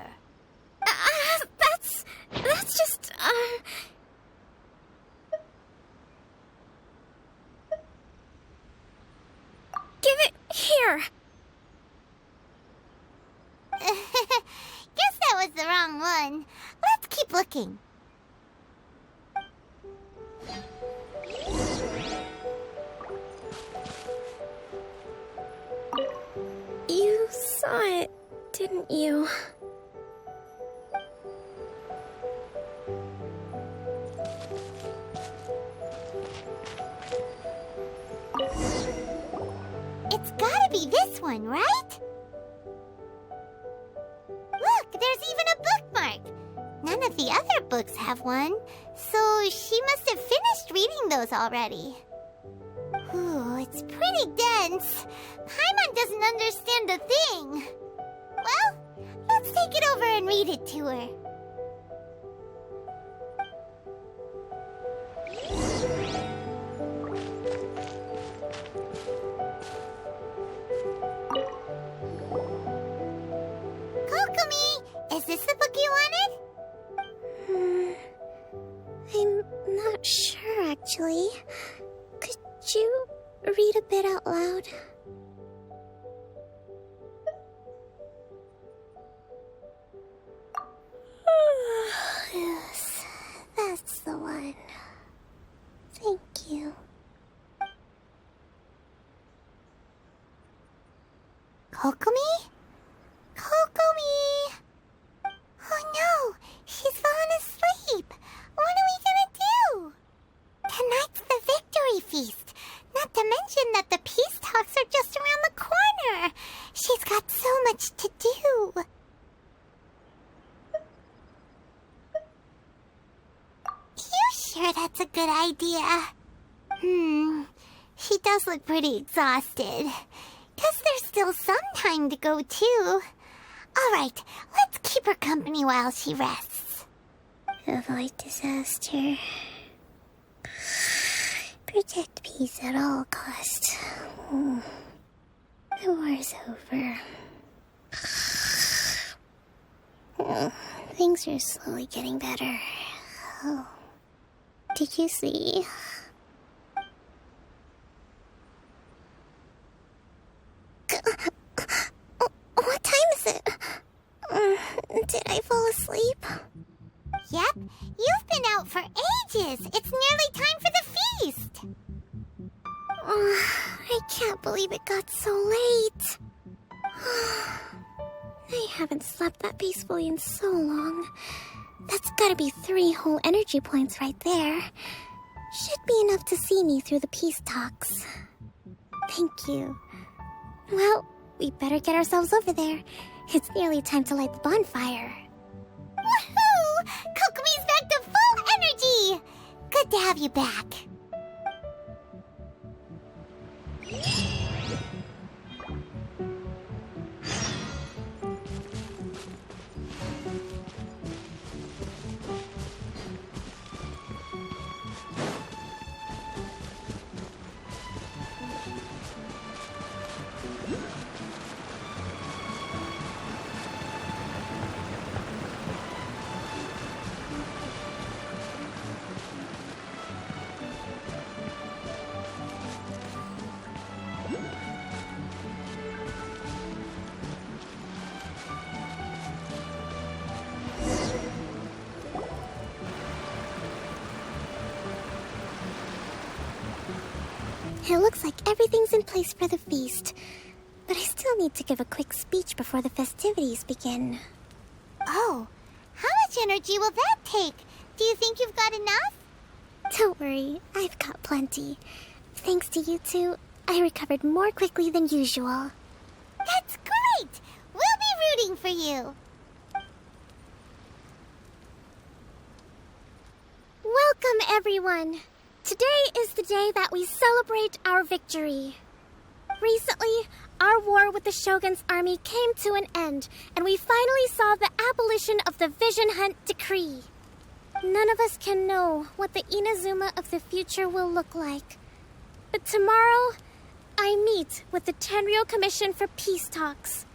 That's just, Give it here! Guess that was the wrong one. Let's keep looking. You saw it, didn't you? It's gotta be this one, right? Look, there's even a bookmark. None of the other books have one, so she must have finished reading those already. Ooh, it's pretty dense. Paimon doesn't understand a thing. Well, let's take it over and read it to her. Kokomi, is this the book you wanted? I'm not sure, actually. Could you read a bit out loud? Yes, that's the one. Thank you. Kokomi? Kokomi! Oh no, she's fallen asleep. What are we gonna do? Tonight's the victory feast. Not to mention that the peace talks are just around the corner. She's got so much to do. You sure that's a good idea? She does look pretty exhausted. Guess there's still some time to go, too. All right, let's keep her company while she rests. Avoid disaster. Protect peace at all costs. The war's over. Things are slowly getting better. Oh. Did you see? What time is it? Did I fall asleep? Yep, you've been out for ages. It's nearly time for the feast. I can't believe it got so late. I haven't slept that peacefully in so long. That's gotta be 3 whole energy points right there. Should be enough to see me through the peace talks. Thank you. Well, we better get ourselves over there. It's nearly time to light the bonfire. Woohoo! Kokomi's back to full energy! Good Good to have you back. It looks like everything's in place for the feast. But I still need to give a quick speech before the festivities begin. Oh, how much energy will that take? Do you think you've got enough? Don't worry, I've got plenty. Thanks to you two, I recovered more quickly than usual. That's great! We'll be rooting for you. Welcome, everyone. Today is the day that we celebrate our victory. Recently, our war with the Shogun's army came to an end, and we finally saw the abolition of the Vision Hunt Decree. None of us can know what the Inazuma of the future will look like. But tomorrow, I meet with the Tenryou Commission for peace talks.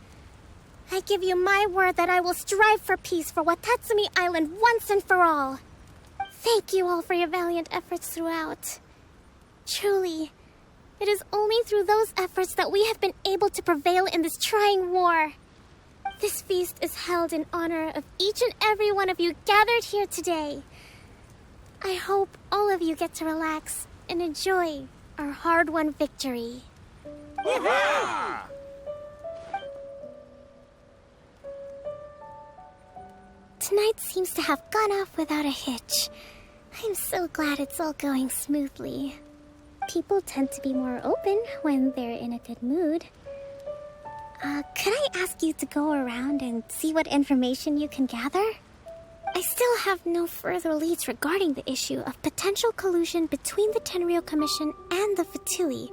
I give you my word that I will strive for peace for Watatsumi Island once and for all. Thank you all for your valiant efforts throughout. Truly, it is only through those efforts that we have been able to prevail in this trying war. This feast is held in honor of each and every one of you gathered here today. I hope all of you get to relax and enjoy our hard-won victory. Tonight seems to have gone off without a hitch. I'm so glad it's all going smoothly. People tend to be more open when they're in a good mood. Could I ask you to go around and see what information you can gather? I still have no further leads regarding the issue of potential collusion between the Tenryou Commission and the Fatui.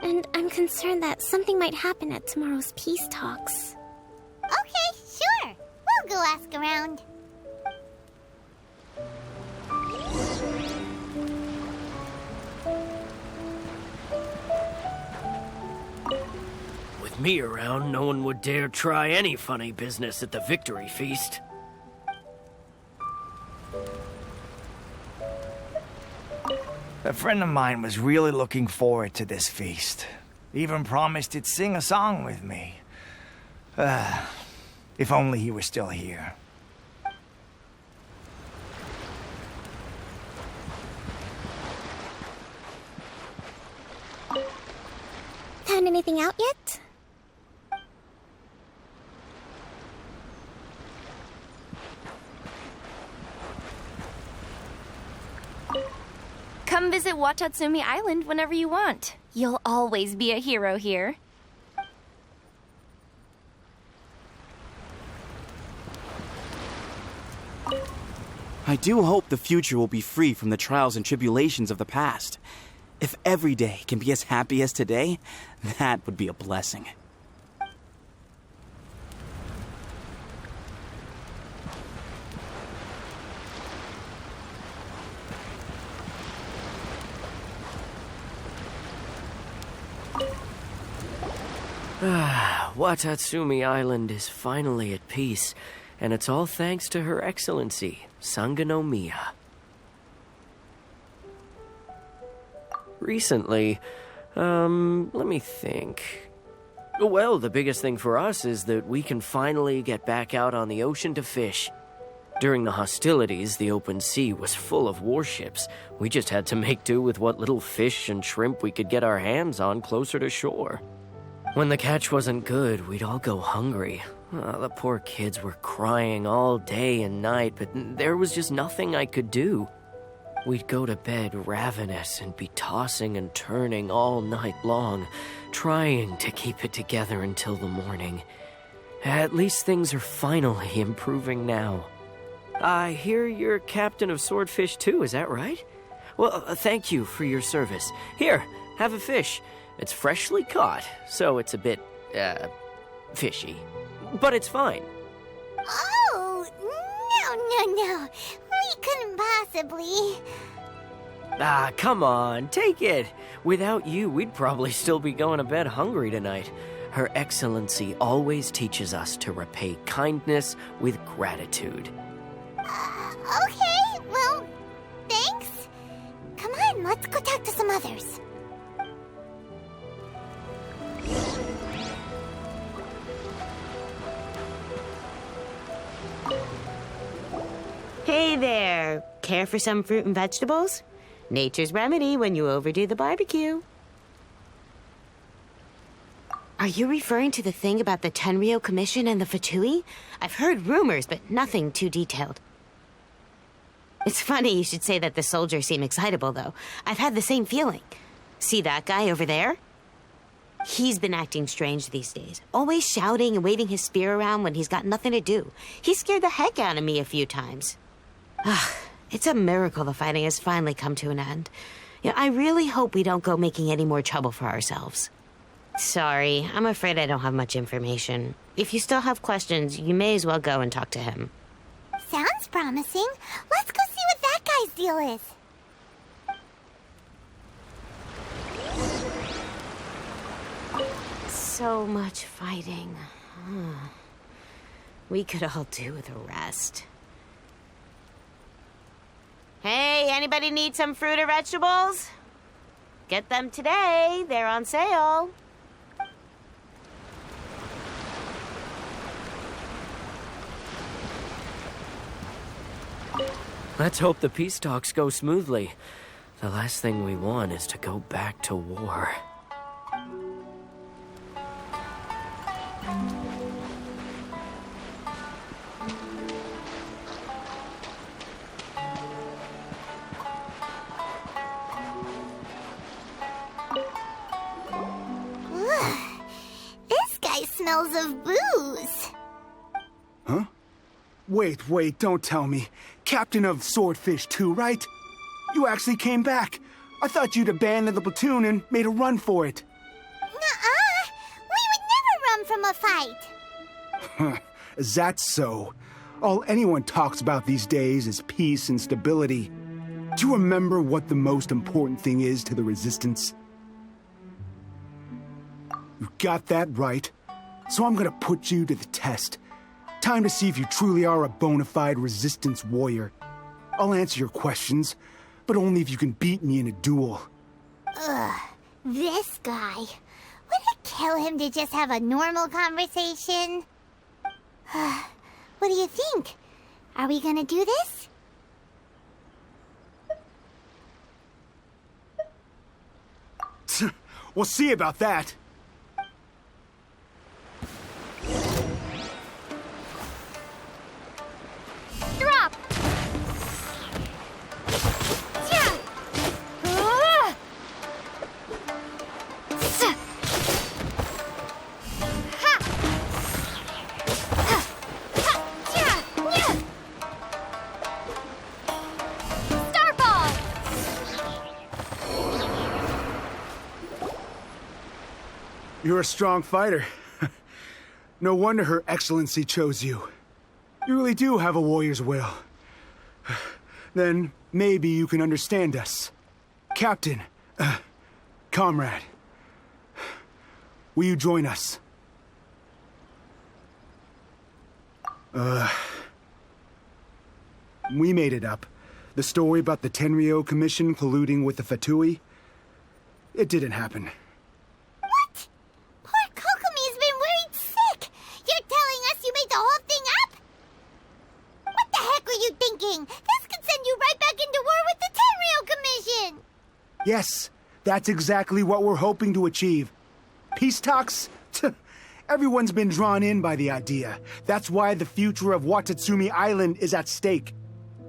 And I'm concerned that something might happen at tomorrow's peace talks. Okay, sure. We'll go ask around. With me around, no one would dare try any funny business at the victory feast. A friend of mine was really looking forward to this feast. Even promised he'd sing a song with me. If only he were still here. Found anything out yet? Come visit Watatsumi Island whenever you want. You'll always be a hero here. I do hope the future will be free from the trials and tribulations of the past. If every day can be as happy as today, that would be a blessing. Watatsumi Island is finally at peace, and it's all thanks to Her Excellency, Sangonomiya. Recently, let me think. Well, the biggest thing for us is that we can finally get back out on the ocean to fish. During the hostilities, the open sea was full of warships. We just had to make do with what little fish and shrimp we could get our hands on closer to shore. When the catch wasn't good, we'd all go hungry. The poor kids were crying all day and night, but there was just nothing I could do. We'd go to bed ravenous and be tossing and turning all night long, trying to keep it together until the morning. At least things are finally improving now. I hear you're captain of Swordfish too, is that right? Well, thank you for your service. Here, have a fish. It's freshly caught, so it's a bit, fishy. But it's fine. Oh, no. We couldn't possibly. Ah, come on, take it. Without you, we'd probably still be going to bed hungry tonight. Her Excellency always teaches us to repay kindness with gratitude. Okay, well, thanks. Come on, let's go talk to some others. Hey there. Care for some fruit and vegetables? Nature's remedy when you overdo the barbecue. Are you referring to the thing about the Tenryou Commission and the Fatui? I've heard rumors, but nothing too detailed. It's funny you should say that the soldiers seem excitable, though. I've had the same feeling. See that guy over there? He's been acting strange these days. Always shouting and waving his spear around when he's got nothing to do. He scared the heck out of me a few times. It's a miracle the fighting has finally come to an end. I really hope we don't go making any more trouble for ourselves. Sorry, I'm afraid I don't have much information. If you still have questions, you may as well go and talk to him. Sounds promising. Let's go see what that guy's deal is. So much fighting. We could all do with a rest. Hey, anybody need some fruit or vegetables? Get them today. They're on sale. Let's hope the peace talks go smoothly. The last thing we want is to go back to war. This guy smells of booze. Huh? Wait, don't tell me. Captain of Swordfish 2, right? You actually came back. I thought you'd abandoned the platoon and made a run for it. Nuh-uh. We would never run from a fight. Is that so? All anyone talks about these days is peace and stability. Do you remember what the most important thing is to the Resistance? You got that right. So I'm gonna put you to the test. Time to see if you truly are a bona fide Resistance warrior. I'll answer your questions, but only if you can beat me in a duel. This guy. Would it kill him to just have a normal conversation? What do you think? Are we gonna do this? We'll see about that. Drop! You're a strong fighter. No wonder Her Excellency chose you. You really do have a warrior's will. Then maybe you can understand us. Captain, comrade, will you join us? We made it up. The story about the Tenryou Commission colluding with the Fatui, it didn't happen. What? Poor Kokomi's been worried sick. You're telling us you made the whole thing up? What the heck were you thinking? This could send you right back into war with the Tenryou Commission. Yes, that's exactly what we're hoping to achieve. Peace talks? Everyone's been drawn in by the idea. That's why the future of Watatsumi Island is at stake.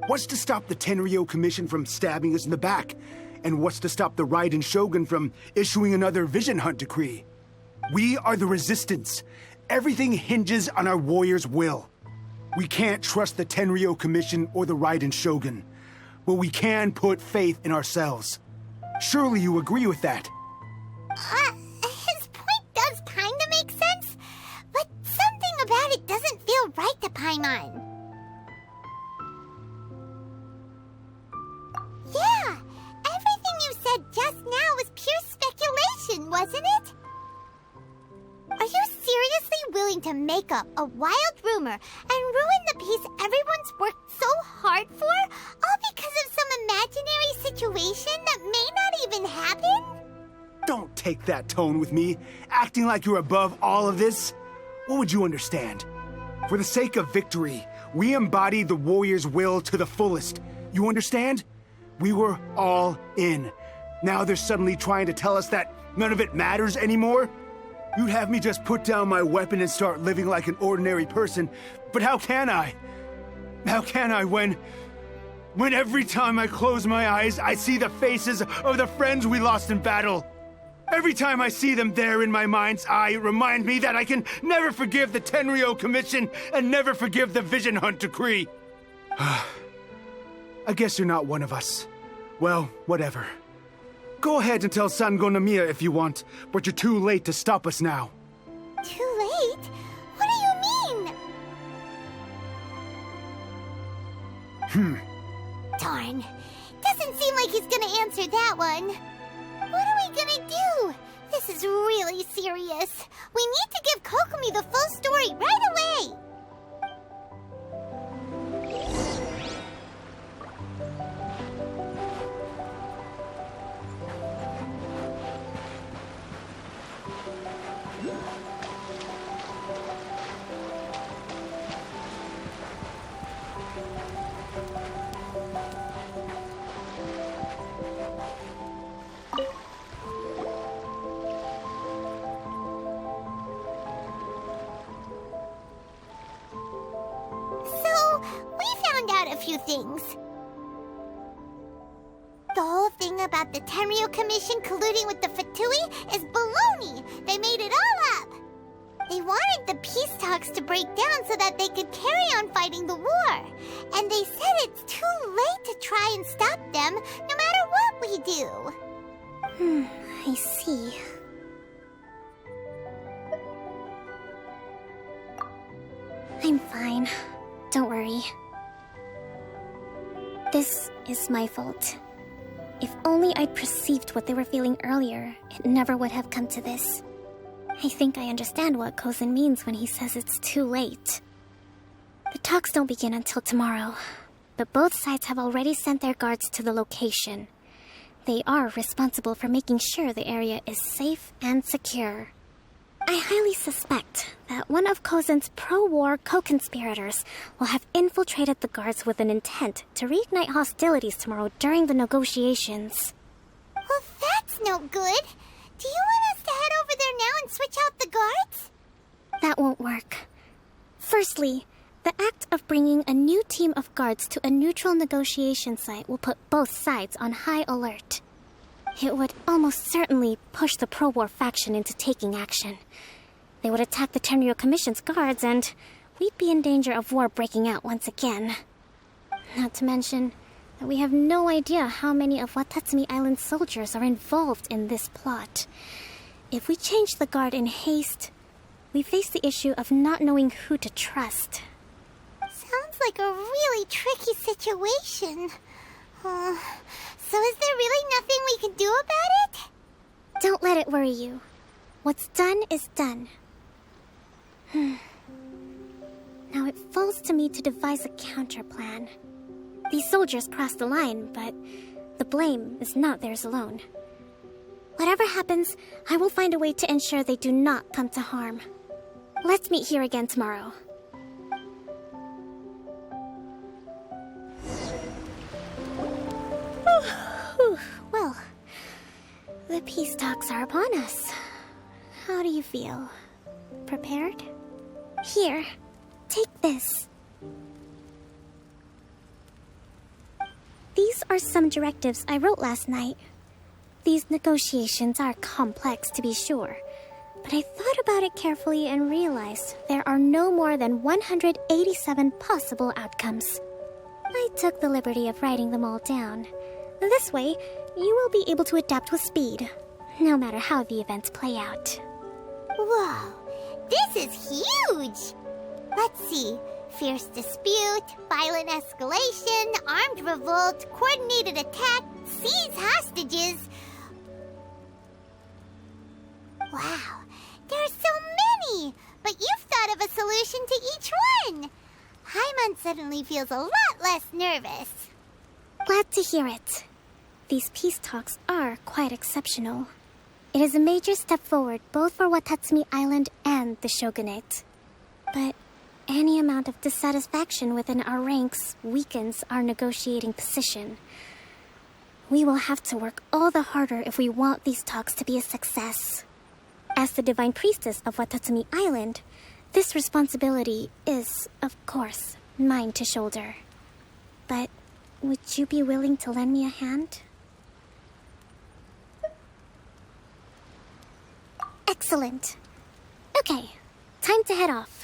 What's to stop the Tenryou Commission from stabbing us in the back? And what's to stop the Raiden Shogun from issuing another Vision Hunt decree? We are the Resistance. Everything hinges on our warrior's will. We can't trust the Tenryou Commission or the Raiden Shogun. where we can put faith in ourselves. Surely you agree with that? His point does kinda make sense, but something about it doesn't feel right to Paimon. Yeah, everything you said just now was pure speculation, wasn't it? Are you seriously willing to make up a wild rumor and ruin the peace everyone's worked so hard for, all because of some imaginary situation that may not even happen? Don't take that tone with me, acting like you're above all of this. What would you understand? For the sake of victory, we embodied the warrior's will to the fullest. You understand? We were all in. Now they're suddenly trying to tell us that none of it matters anymore? You'd have me just put down my weapon and start living like an ordinary person, but how can I? How can I when every time I close my eyes, I see the faces of the friends we lost in battle? Every time I see them there in my mind's eye, it reminds me that I can never forgive the Tenryo Commission and never forgive the Vision Hunt Decree. I guess you're not one of us. Well, whatever. Go ahead and tell Sango Nomiya if you want, but you're too late to stop us now. Too late? What do you mean? Darn. Doesn't seem like he's gonna answer that one. What are we gonna do? This is really serious. We need to give Kokomi the full story right away! Few things. The whole thing about the Tenryo Commission colluding with the Fatui is baloney. They made it all up. They wanted the peace talks to break down so that they could carry on fighting the war. And they said it's too late to try and stop them, no matter what we do. I see. I'm fine. Don't worry. This is my fault. If only I'd perceived what they were feeling earlier, it never would have come to this. I think I understand what Kozin means when he says it's too late. The talks don't begin until tomorrow, but both sides have already sent their guards to the location. They are responsible for making sure the area is safe and secure. I highly suspect that one of Kozin's pro-war co-conspirators will have infiltrated the guards with an intent to reignite hostilities tomorrow during the negotiations. Well, that's no good. Do you want us to head over there now and switch out the guards? That won't work. Firstly, the act of bringing a new team of guards to a neutral negotiation site will put both sides on high alert. It would almost certainly push the pro-war faction into taking action. They would attack the Tenryo Commission's guards, and we'd be in danger of war breaking out once again. Not to mention that we have no idea how many of Watatsumi Island's soldiers are involved in this plot. If we change the guard in haste, we face the issue of not knowing who to trust. Sounds like a really tricky situation. So is there really nothing we can do about it? Don't let it worry you. What's done is done. Now it falls to me to devise a counterplan. These soldiers crossed the line, but the blame is not theirs alone. Whatever happens, I will find a way to ensure they do not come to harm. Let's meet here again tomorrow. Well, the peace talks are upon us. How do you feel? Prepared? Here, take this. These are some directives I wrote last night. These negotiations are complex, to be sure, but I thought about it carefully and realized there are no more than 187 possible outcomes. I took the liberty of writing them all down. This way, you will be able to adapt with speed, no matter how the events play out. Whoa, this is huge! Let's see. Fierce dispute, violent escalation, armed revolt, coordinated attack, seized hostages. Wow, there are so many! But you've thought of a solution to each one! Paimon suddenly feels a lot less nervous. Glad to hear it. These peace talks are quite exceptional. It is a major step forward both for Watatsumi Island and the Shogunate. But any amount of dissatisfaction within our ranks weakens our negotiating position. We will have to work all the harder if we want these talks to be a success. As the Divine Priestess of Watatsumi Island, this responsibility is, of course, mine to shoulder. But would you be willing to lend me a hand? Excellent. Okay, time to head off.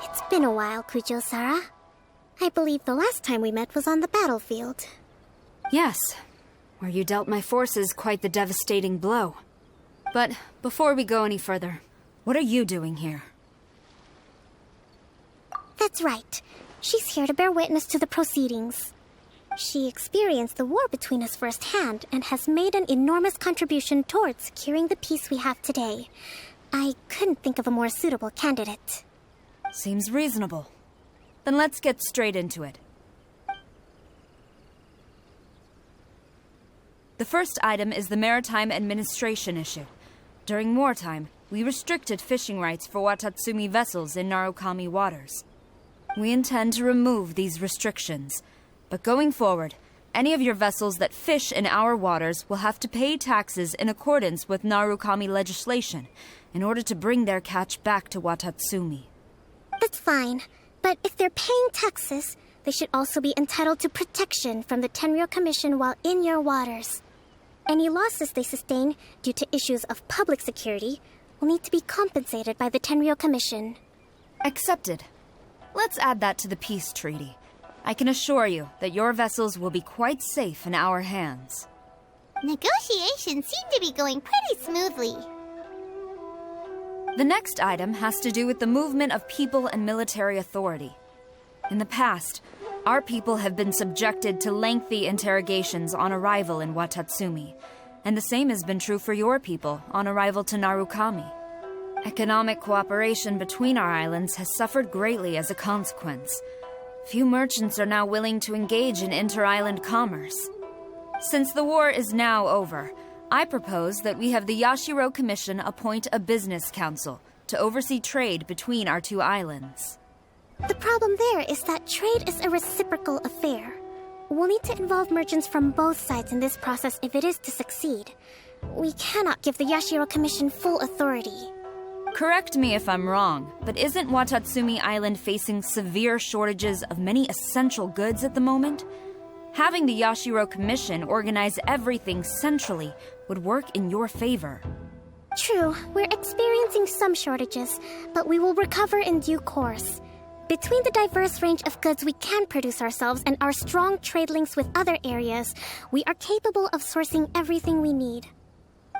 It's been a while, Kujo-Sara. I believe the last time we met was on the battlefield. Yes, where you dealt my forces quite the devastating blow. But before we go any further, what are you doing here? That's right. She's here to bear witness to the proceedings. She experienced the war between us firsthand and has made an enormous contribution towards securing the peace we have today. I couldn't think of a more suitable candidate. Seems reasonable. Then let's get straight into it. The first item is the Maritime Administration issue. During wartime, we restricted fishing rights for Watatsumi vessels in Narukami waters. We intend to remove these restrictions, but going forward, any of your vessels that fish in our waters will have to pay taxes in accordance with Narukami legislation in order to bring their catch back to Watatsumi. That's fine, but if they're paying taxes, they should also be entitled to protection from the Tenryou Commission while in your waters. Any losses they sustain due to issues of public security will need to be compensated by the Tenryou Commission. Accepted. Let's add that to the peace treaty. I can assure you that your vessels will be quite safe in our hands. Negotiations seem to be going pretty smoothly. The next item has to do with the movement of people and military authority. In the past, our people have been subjected to lengthy interrogations on arrival in Watatsumi, and the same has been true for your people on arrival to Narukami. Economic cooperation between our islands has suffered greatly as a consequence. Few merchants are now willing to engage in inter-island commerce. Since the war is now over, I propose that we have the Yashiro Commission appoint a business council to oversee trade between our two islands. The problem there is that trade is a reciprocal affair. We'll need to involve merchants from both sides in this process if it is to succeed. We cannot give the Yashiro Commission full authority. Correct me if I'm wrong, but isn't Watatsumi Island facing severe shortages of many essential goods at the moment? Having the Yashiro Commission organize everything centrally would work in your favor. True, we're experiencing some shortages, but we will recover in due course. Between the diverse range of goods we can produce ourselves and our strong trade links with other areas, we are capable of sourcing everything we need.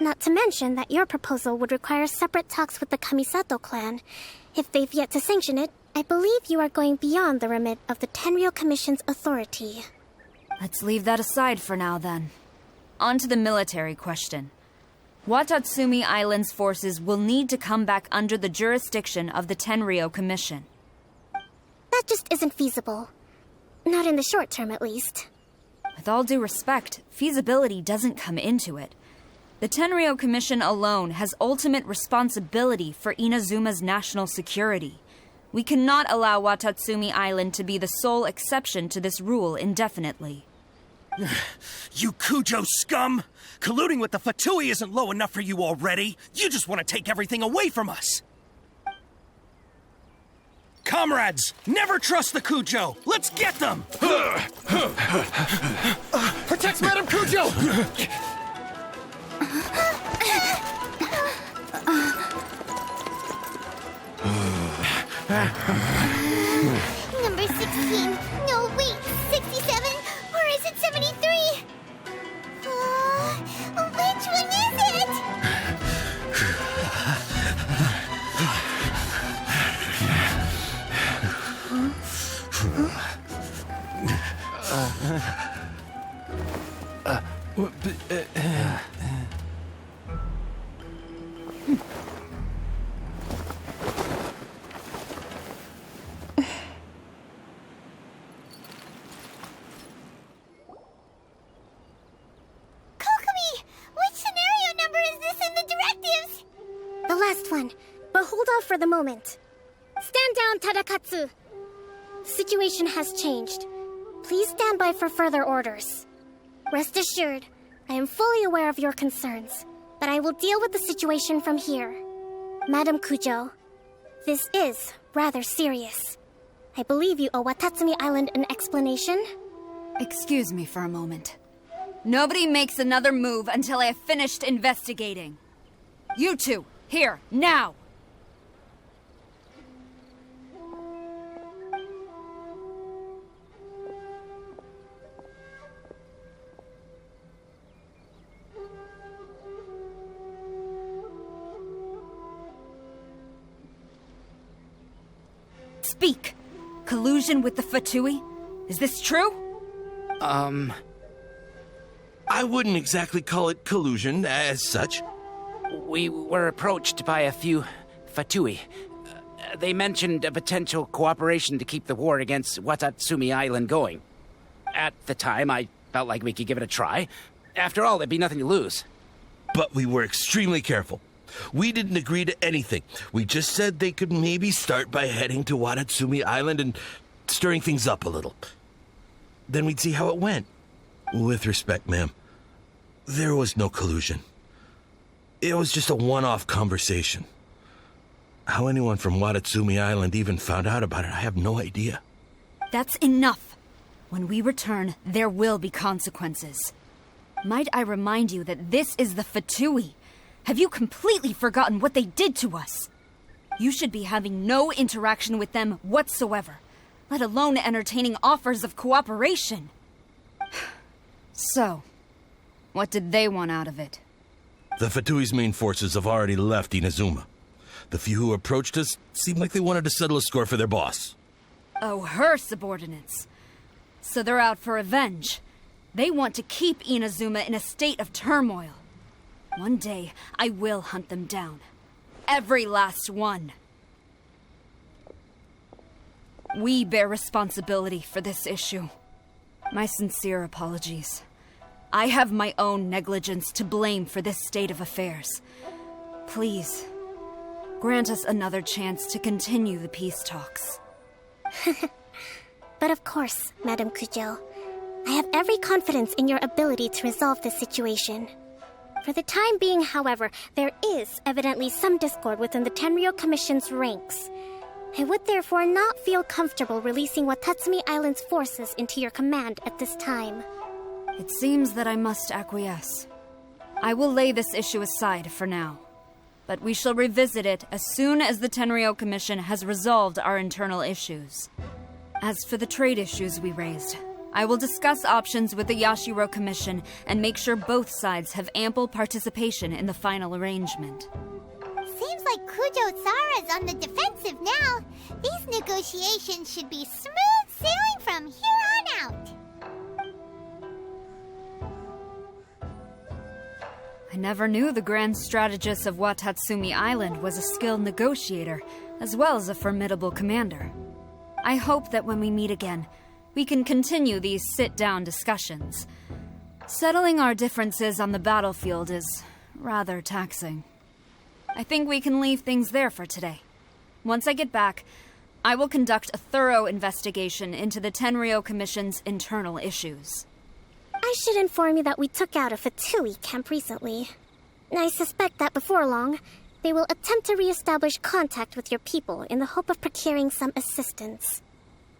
Not to mention that your proposal would require separate talks with the Kamisato clan. If they've yet to sanction it, I believe you are going beyond the remit of the Tenryou Commission's authority. Let's leave that aside for now, then. On to the military question. Watatsumi Island's forces will need to come back under the jurisdiction of the Tenryou Commission. That just isn't feasible. Not in the short term, at least. With all due respect, feasibility doesn't come into it. The Tenryou Commission alone has ultimate responsibility for Inazuma's national security. We cannot allow Watatsumi Island to be the sole exception to this rule indefinitely. You Kujo scum! Colluding with the Fatui isn't low enough for you already. You just want to take everything away from us. Comrades, never trust the Kujo. Let's get them! Protect Madame Kujo! Number 16. No, wait. 67? Or is it 73? Which one is it? Kokomi! Which scenario number is this in the directives? The last one, but hold off for the moment. Stand down, Tadakatsu. The situation has changed. Please stand by for further orders. Rest assured, I am fully aware of your concerns, but I will deal with the situation from here. Madam Kujo, this is rather serious. I believe you owe Watatsumi Island an explanation. Excuse me for a moment. Nobody makes another move until I have finished investigating. You two, here, now! Speak! Collusion with the Fatui? Is this true? I wouldn't exactly call it collusion as such. We were approached by a few Fatui. They mentioned a potential cooperation to keep the war against Watatsumi Island going. At the time, I felt like we could give it a try. After all, there'd be nothing to lose. But we were extremely careful. We didn't agree to anything. We just said they could maybe start by heading to Watatsumi Island and stirring things up a little. Then we'd see how it went. With respect, ma'am, there was no collusion. It was just a one-off conversation. How anyone from Watatsumi Island even found out about it, I have no idea. That's enough. When we return, there will be consequences. Might I remind you that this is the Fatui? Have you completely forgotten what they did to us? You should be having no interaction with them whatsoever, let alone entertaining offers of cooperation. So, what did they want out of it? The Fatui's main forces have already left Inazuma. The few who approached us seemed like they wanted to settle a score for their boss. Oh, her subordinates. So they're out for revenge. They want to keep Inazuma in a state of turmoil. One day, I will hunt them down. Every last one. We bear responsibility for this issue. My sincere apologies. I have my own negligence to blame for this state of affairs. Please, grant us another chance to continue the peace talks. But of course, Madam Kujo. I have every confidence in your ability to resolve this situation. For the time being, however, there is evidently some discord within the Tenryou Commission's ranks. I would therefore not feel comfortable releasing Watatsumi Island's forces into your command at this time. It seems that I must acquiesce. I will lay this issue aside for now. but we shall revisit it as soon as the Tenryou Commission has resolved our internal issues. As for the trade issues we raised, I will discuss options with the Yashiro Commission and make sure both sides have ample participation in the final arrangement. Seems like Kujo-Sara's on the defensive now. These negotiations should be smooth sailing from here on out. I never knew the grand strategist of Watatsumi Island was a skilled negotiator, as well as a formidable commander. I hope that when we meet again, we can continue these sit-down discussions. Settling our differences on the battlefield is rather taxing. I think we can leave things there for today. Once I get back, I will conduct a thorough investigation into the Tenryou Commission's internal issues. I should inform you that we took out a Fatui camp recently. I suspect that before long, they will attempt to re-establish contact with your people in the hope of procuring some assistance.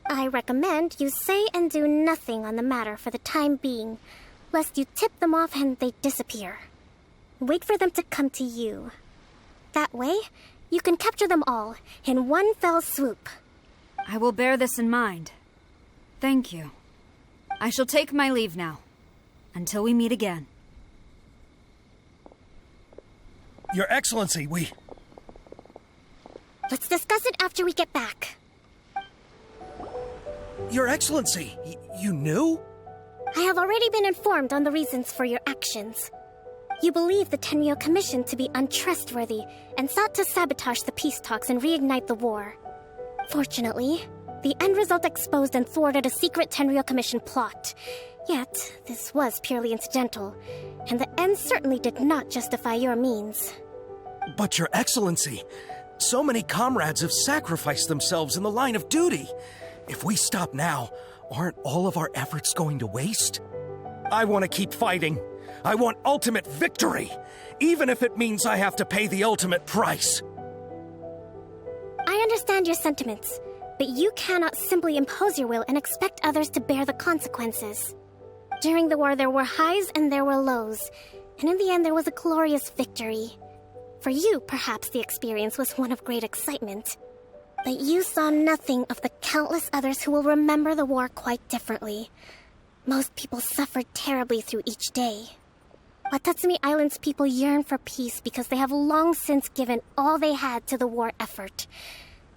I recommend you say and do nothing on the matter for the time being, lest you tip them off and they disappear. Wait for them to come to you. That way, you can capture them all in one fell swoop. I will bear this in mind. Thank you. I shall take my leave now. Until we meet again. Your Excellency, Let's discuss it after we get back. Your Excellency, you knew? I have already been informed on the reasons for your actions. You believe the Tenryou Commission to be untrustworthy and sought to sabotage the peace talks and reignite the war. Fortunately, the end result exposed and thwarted a secret Tenryou Commission plot. Yet, this was purely incidental, and the end certainly did not justify your means. But Your Excellency, so many comrades have sacrificed themselves in the line of duty. If we stop now, aren't all of our efforts going to waste? I want to keep fighting. I want ultimate victory, even if it means I have to pay the ultimate price. I understand your sentiments, but you cannot simply impose your will and expect others to bear the consequences. During the war, there were highs and there were lows, and in the end, there was a glorious victory. For you, perhaps the experience was one of great excitement. But you saw nothing of the countless others who will remember the war quite differently. Most people suffered terribly through each day. Watatsumi Island's people yearn for peace because they have long since given all they had to the war effort.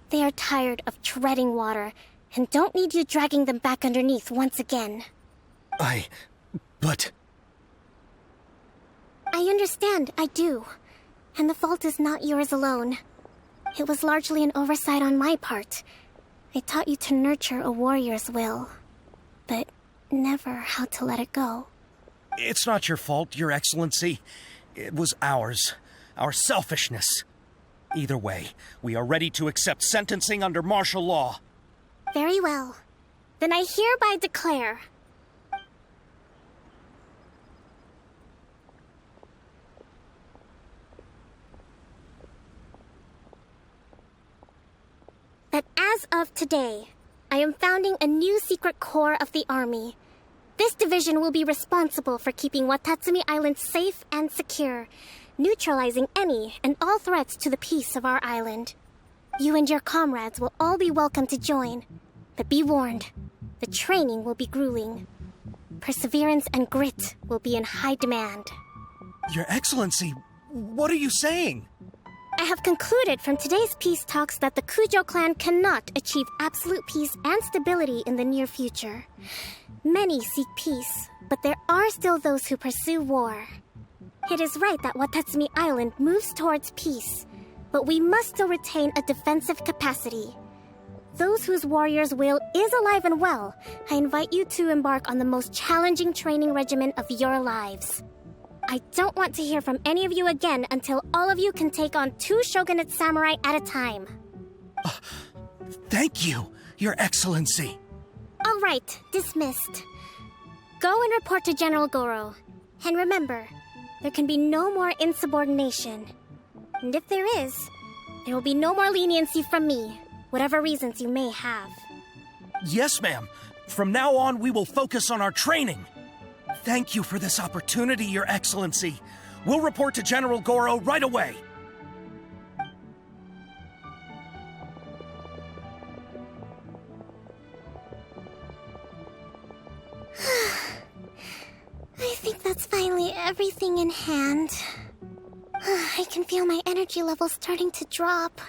They are tired of treading water and don't need you dragging them back underneath once again. But... I understand, I do. And the fault is not yours alone. It was largely an oversight on my part. I taught you to nurture a warrior's will, but never how to let it go. It's not your fault, Your Excellency. It was ours. Our selfishness. Either way, we are ready to accept sentencing under martial law. Very well. Then I hereby declare... that as of today, I am founding a new secret corps of the army. This division will be responsible for keeping Watatsumi Island safe and secure, neutralizing any and all threats to the peace of our island. You and your comrades will all be welcome to join, but be warned, the training will be grueling. Perseverance and grit will be in high demand. Your Excellency, what are you saying? I have concluded from today's peace talks that the Kujo clan cannot achieve absolute peace and stability in the near future. Many seek peace, but there are still those who pursue war. It is right that Watatsumi Island moves towards peace, but we must still retain a defensive capacity. Those whose warrior's will is alive and well, I invite you to embark on the most challenging training regimen of your lives. I don't want to hear from any of you again until all of you can take on 2 shogunate samurai at a time. Thank you, Your Excellency. All right, dismissed. Go and report to General Goro. And remember, there can be no more insubordination. And if there is, there will be no more leniency from me, whatever reasons you may have. Yes, ma'am. From now on, we will focus on our training. Thank you for this opportunity, Your Excellency. We'll report to General Goro right away. everything in hand. I can feel my energy levels starting to drop.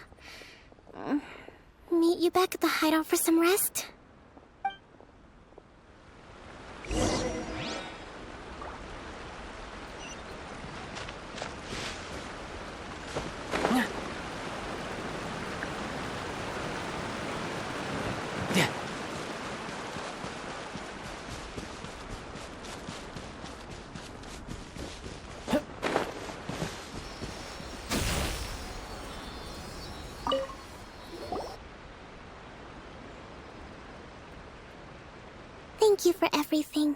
Meet you back at the hideout for some rest? Thank you for everything.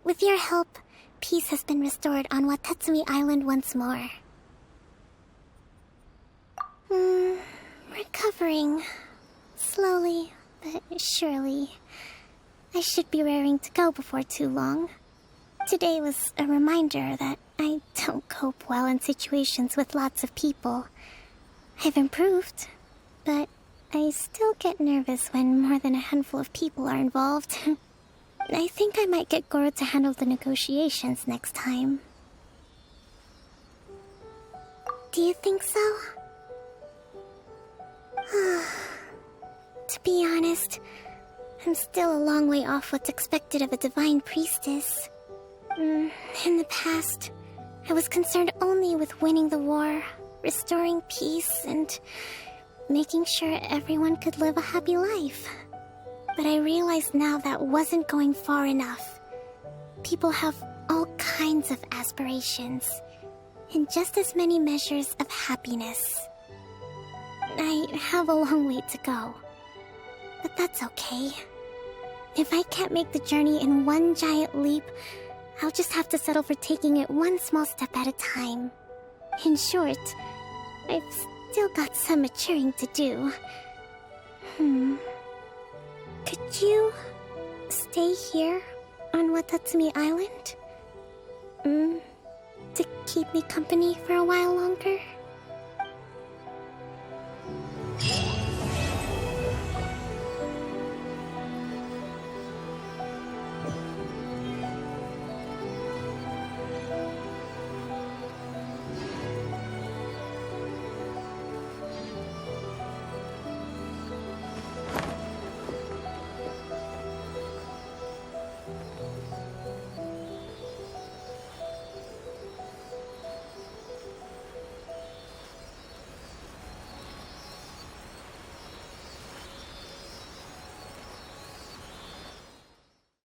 With your help, peace has been restored on Watatsumi Island once more. Recovering. Slowly, but surely. I should be raring to go before too long. Today was a reminder that I don't cope well in situations with lots of people. I've improved, but I still get nervous when more than a handful of people are involved. I think I might get Goro to handle the negotiations next time. Do you think so? To be honest, I'm still a long way off what's expected of a divine priestess. In the past, I was concerned only with winning the war, restoring peace, and making sure everyone could live a happy life. But I realize now that wasn't going far enough. People have all kinds of aspirations, and just as many measures of happiness. I have a long way to go, but that's okay. If I can't make the journey in one giant leap, I'll just have to settle for taking it one small step at a time. In short, I've still got some maturing to do. Could you stay here on Watatsumi Island? To keep me company for a while longer?